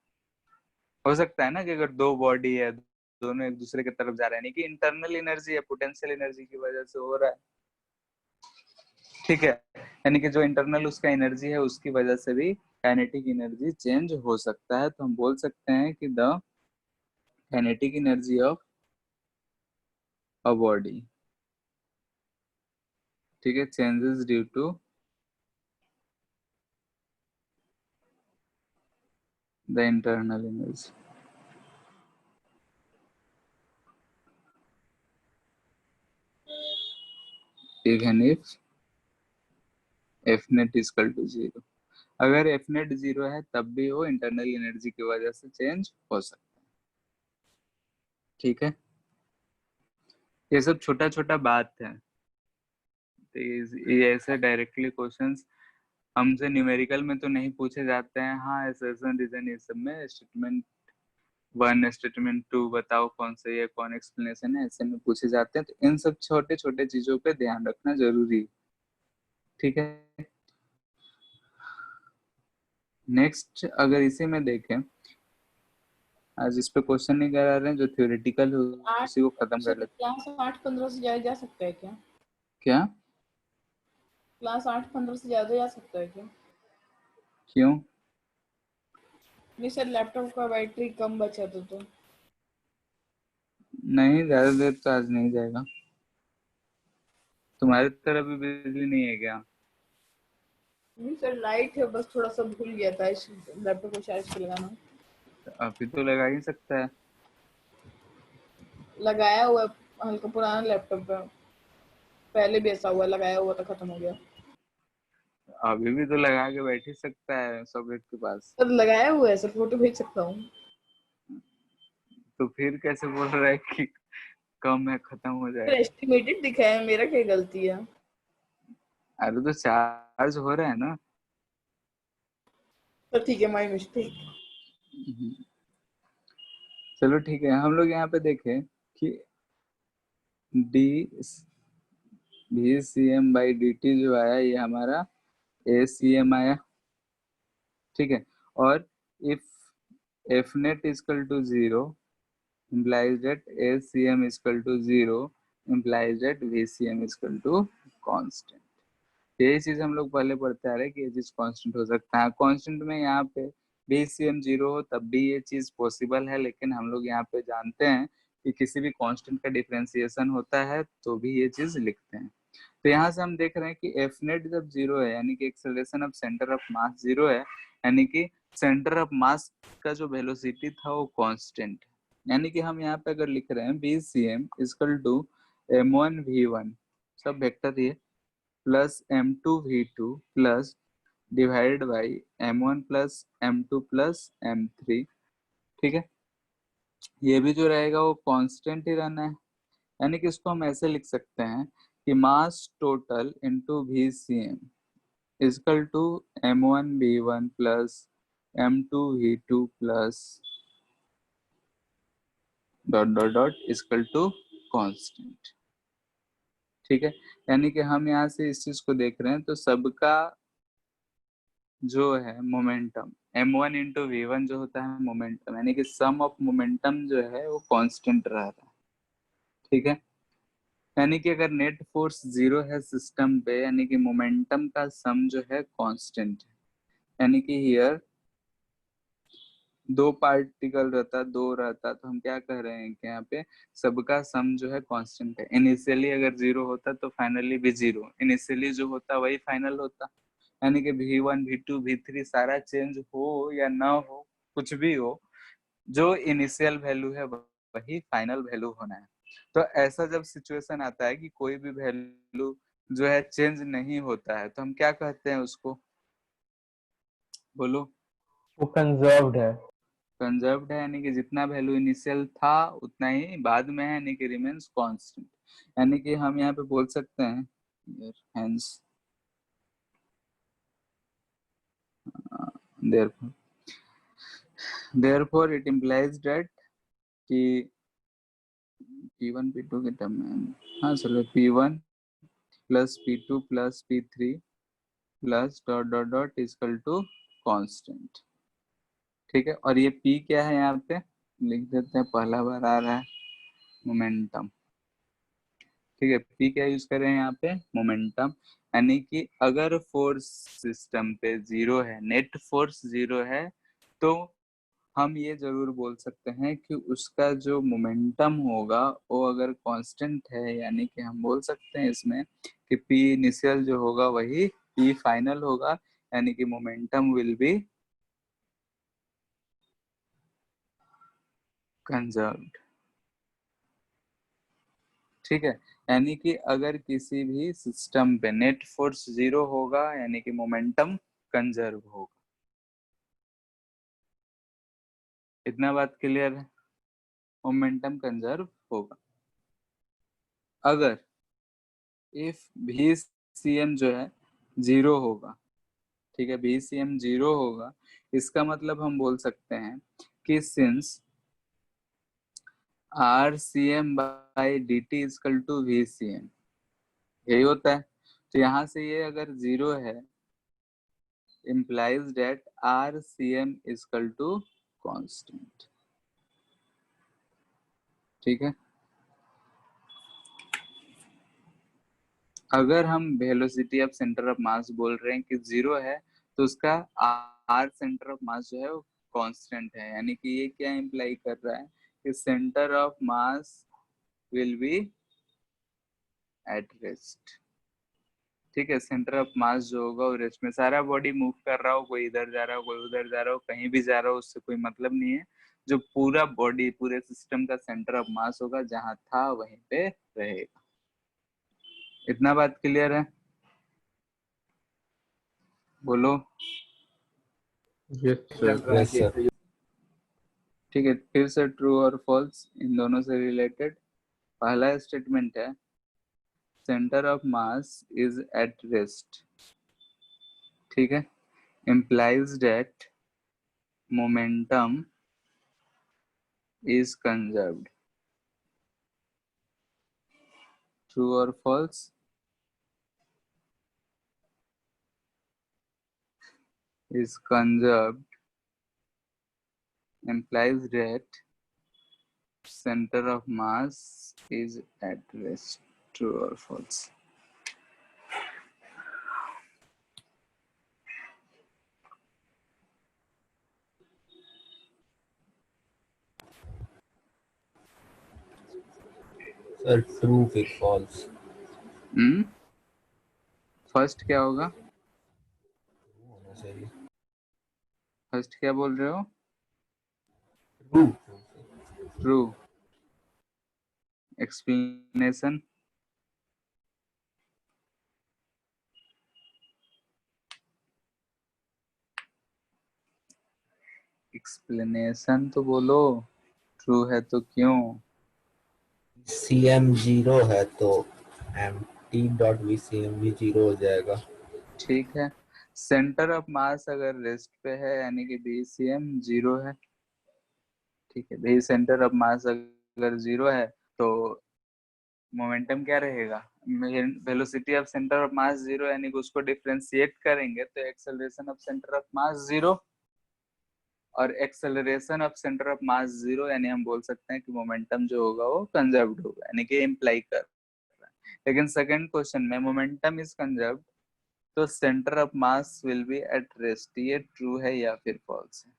हो सकता है ना कि अगर दो बॉडी है, दोनों एक दूसरे की तरफ जा रहे हैं, नहीं कि इंटरनल एनर्जी है, पोटेंशियल एनर्जी की वजह से हो रहा है। ठीक है, यानी कि जो इंटरनल उसका एनर्जी है उसकी वजह से भी काइनेटिक एनर्जी चेंज हो सकता है। तो हम बोल सकते हैं कि the kinetic energy of a body, ठीक है, changes due to the internal energy. Even if F net is equal to zero, अगर एफ नेट जीरो है तब भी वो इंटरनल एनर्जी की वजह से चेंज हो सकता है। ठीक है, ये सब छोटा छोटा बात है। तो ये ऐसे डायरेक्टली क्वेश्चंस हमसे न्यूमेरिकल में तो नहीं पूछे जाते हैं। हाँ, असर्शन रीजन ये सब में स्टेटमेंट 1 स्टेटमेंट 2 बताओ कौन सा ये कौन एक्सप्लेनेशन है, ऐसे में पूछे जाते हैं। तो इन सब छोटे छोटे चीजों पे ध्यान रखना जरूरी है। ठीक है, नेक्स्ट अगर इसी में देखें, आज इस पे क्वेश्चन नहीं करा रहे हैं, जो थ्योरेटिकल हो उसी को खत्म कर लेते हैं। क्लास 8-15 से जाया जा सकता है क्या? क्या? क्लास 8-15 से ज्यादा जा सकता है क्या? क्यों? नहीं सर, लैपटॉप का बैटरी कम बचा तो नहीं, ज्यादा देर तो आज नहीं जाएगा। तुम्हारी तरफ भी बिजली नहीं है क्या? नहीं सर, लाइट है, बस थोड़ा सा भूल गया था इस लैपटॉप को चार्ज पे लगाना। अभी तो लगा ही सकता है। लगाया हुआ है, हल्का पुराना लैपटॉप है, पहले भी ऐसा हुआ, लगाया हुआ था, खत्म हो गया। अभी भी तो लगा के बैठ ही सकता है सॉकेट के पास। सर लगाया हुआ है सर, फोटो भेज सकता हूँ। तो फिर कैसे बोल रहा है कि कम है, खत्म हो सर जाएगा? एस्टिमेटेड दिखाया है, मेरा क्या गलती है? अरे तो चार्ज हो रहा है ना। सर ठीक है, माय मिस्टेक। चलो ठीक है, हम लोग यहाँ पे देखें कि D V C M by D T जो आया ये हमारा ए सी एम आया। ठीक है, और if F net is equal to zero implies that ACM is equal to 0 implies that VCM is equal to constant। यही चीज हम लोग पहले पढ़ते आ रहे हैं कि ये चीज कांस्टेंट हो सकता है। कांस्टेंट में यहाँ पे VCM 0 हो तब भी ये चीज पॉसिबल है, लेकिन हम लोग यहाँ पे जानते हैं कि किसी भी कांस्टेंट का डिफरेंशिएशन होता है तो भी ये चीज लिखते हैं। तो यहाँ से हम देख रहे हैं कि एफ नेट जब जीरो है, यानी कि acceleration of centre of mass zero है, यानी कि सेंटर ऑफ मास का जो वेलोसिटी था वो कांस्टेंट है। यानी कि हम यहाँ पे अगर लिख रहे हैं VCM equal to m1 v1 सब वेक्टर ये plus m2 v2 plus divided by m1 plus m2 plus m3। ठीक है, ये भी जो रहेगा वो कांस्टेंट ही रहना है। यानी कि इसको हम ऐसे लिख सकते हैं कि mass total into VCM equal to m1 v1 plus m2 v2 plus dot dot dot equal to constant. ठीक है, यानी कि हम यहाँ से इस चीज को देख रहे हैं तो सबका जो है मोमेंटम m1 इंटू v1 जो होता है मोमेंटम, यानी कि सम ऑफ मोमेंटम जो है वो कांस्टेंट रह रहा है। ठीक है, यानी कि अगर नेट फोर्स जीरो है सिस्टम पे, यानी कि मोमेंटम का सम जो है कांस्टेंट है। यानी कि हियर दो पार्टिकल रहता, दो रहता, तो हम क्या कह रहे हैं कि यहाँ पे सबका सम जो है कांस्टेंट है। इनिशियली अगर जीरो होता तो फाइनली भी जीरो, इनिशियली जो होता वही फाइनल होता। यानी कि v1 v2 v3 सारा चेंज हो या ना हो, कुछ भी हो, जो इनिशियल वैल्यू है वही फाइनल वैल्यू होना है। तो ऐसा जब सिचुएशन आता है कि कोई भी वैल्यू जो है चेंज नहीं होता है, तो हम क्या कहते हैं उसको, बोलो। वो कंजर्व्ड है। कंजर्व्ड है, यानी कि जितना वैल्यू इनिशियल था उतना ही बाद में है, यानी कि रिमेन्स कांस्टेंट। यानी कि हम यहाँ पे बोल सकते हैं hence therefore it implies that कि P1 P2 के टर्म में, हाँ चलो P1 plus P2 plus P3 plus dot dot dot equal to constant. ठीक है, और ये P क्या है यहाँ पे लिख देते हैं, पहला बार आ रहा है मोमेंटम। ठीक है, P क्या यूज कर रहे हैं यहाँ पे, मोमेंटम। यानी कि अगर फोर्स सिस्टम पे जीरो है, नेट फोर्स जीरो है, तो हम ये जरूर बोल सकते हैं कि उसका जो मोमेंटम होगा वो अगर कांस्टेंट है, यानी कि हम बोल सकते हैं इसमें कि P इनिशियल जो होगा वही P फाइनल होगा, यानी कि मोमेंटम विल बी कंजर्व्ड। ठीक है, यानी कि अगर किसी भी सिस्टम पे नेट फोर्स जीरो होगा, यानी कि मोमेंटम कंजर्व होगा। इतना बात क्लियर है, मोमेंटम कंजर्व होगा। अगर इफ VCM जो है जीरो होगा, ठीक है, VCM जीरो होगा, इसका मतलब हम बोल सकते हैं कि since RCM by DT equal to VCM, यही होता है। तो यहाँ से ये अगर जीरो है, implies that RCM equal to constant. ठीक है, अगर हम velocity of centre of mass बोल रहे हैं कि जीरो है, तो उसका आर सेंटर ऑफ मास जो है वो कांस्टेंट है, यानी कि ये क्या इंप्लाई कर रहा है कि centre of mass will be at rest. ठीक है, सेंटर ऑफ मास जो होगा वो रेस्ट में, सारा बॉडी मूव कर रहा हो, कोई इधर जा रहा हो, कोई उधर जा रहा हो, कहीं भी जा रहा हो, उससे कोई मतलब नहीं है। जो पूरा बॉडी, पूरे सिस्टम का सेंटर ऑफ मास होगा जहां था वहीं पे रहेगा। इतना बात क्लियर है, बोलो। Yes sir. Yes sir. ठीक है, फिर से ट्रू और फॉल्स इन दोनों से रिलेटेड। पहला स्टेटमेंट है centre of mass is at rest. ठीक है, implies that momentum is conserved. True or false? Is conserved implies that center of mass is at rest. True or false? Sir true फिर false. First क्या होगा, होना चाहिए first क्या बोल रहे हो, ट्रू। ट्रू। एक्सप्लेनेशन, एक्सप्लेनेशन तो बोलो, ट्रू है तो क्यों। CM जीरो है तो MT.VCM भी जीरो हो जाएगा। ठीक है, सेंटर ऑफ मास अगर रेस्ट पे है यानी कि VCM जीरो है। ठीक है, भी सेंटर ऑफ मास अगर जीरो है तो मोमेंटम क्या रहेगा, velocity of centre of mass zero, यानी कि उसको डिफरेंशिएट करेंगे तो acceleration of centre of mass zero, और acceleration of centre of mass zero, यानी हम बोल सकते हैं कि मोमेंटम जो होगा वो कंजर्व्ड होगा, यानी कि इम्प्लाई कर रहा है। लेकिन सेकंड क्वेश्चन में मोमेंटम इज कंजर्व्ड, तो centre of mass will be at rest, ये ट्रू है या फिर फॉल्स है,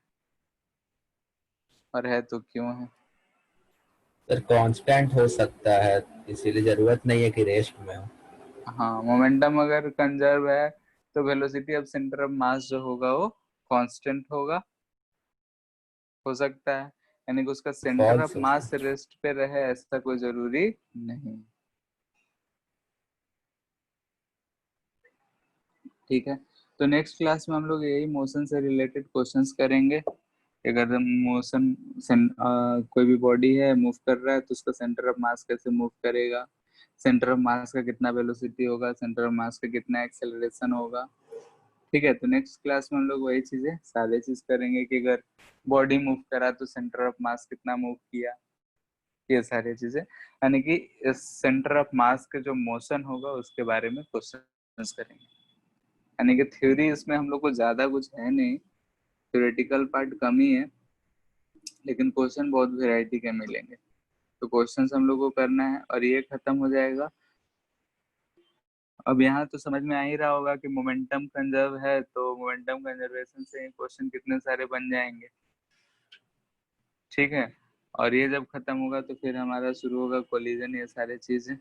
और है तो क्यों है। सर कांस्टेंट हो सकता है, इसीलिए जरूरत नहीं है कि रेस्ट में हो। हाँ, मोमेंटम अगर कंजर्व है तो वेलोसिटी ऑफ सेंटर ऑफ मास जो होगा वो कांस्टेंट होगा, हो सकता है। यानी कि उसका centre of False mass rest पे रहे ऐसा कोई जरूरी नहीं। ठीक है, तो नेक्स्ट क्लास में हम लोग यही मोशन से रिलेटेड क्वेश्चंस करेंगे। अगर मोशन कोई भी बॉडी है मूव कर रहा है तो उसका सेंटर ऑफ मास कैसे मूव करेगा, सेंटर ऑफ मास का कितना वेलोसिटी होगा, सेंटर ऑफ मास का कितना एक्सेलरेशन होगा। ठीक है, तो नेक्स्ट क्लास में हम लोग वही चीजें सारे चीज करेंगे कि अगर बॉडी मूव करा तो सेंटर ऑफ मास कितना मूव किया, ये सारी चीजें, यानी कि सेंटर ऑफ मास का जो मोशन होगा उसके बारे में क्वेश्चन करेंगे। यानी कि थ्योरी इसमें हम लोग को ज्यादा कुछ है नहीं, थ्योरेटिकल पार्ट कम ही है, लेकिन क्वेश्चन बहुत वेराइटी के मिलेंगे। तो क्वेश्चंस हम लोग को करना है और ये खत्म हो जाएगा। अब यहाँ तो समझ में आ ही रहा होगा कि मोमेंटम कंजर्व है, तो मोमेंटम कंजर्वेशन से क्वेश्चन कितने सारे बन जाएंगे। ठीक है, और ये जब खत्म होगा तो फिर हमारा शुरू होगा कोलिजन, ये सारे चीजें।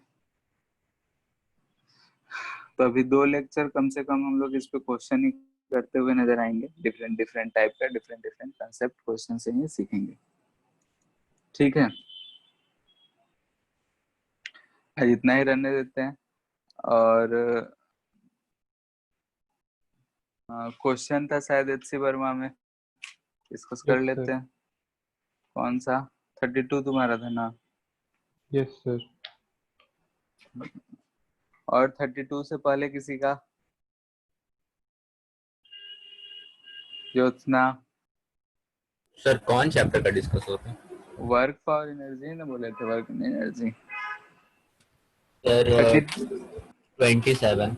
तो अभी 2 लेक्चर कम से कम हम लोग इस पे क्वेश्चन ही करते हुए नजर आएंगे, डिफरेंट डिफरेंट टाइप का, डिफरेंट डिफरेंट कंसेप्ट क्वेश्चन से ही सीखेंगे। ठीक है, आज इतना ही रहने देते हैं और क्वेश्चन था शायद एचसी वर्मा में, डिस्कस कर Yes, लेते sir. हैं। कौन सा? 32 तुम्हारा था ना? Yes, sir. और 32 से पहले किसी का? ज्योत्सना? सर कौन चैप्टर का डिस्कस हो रहा है? वर्क फॉर एनर्जी ना बोले थे, वर्क इन एनर्जी। सर 30 27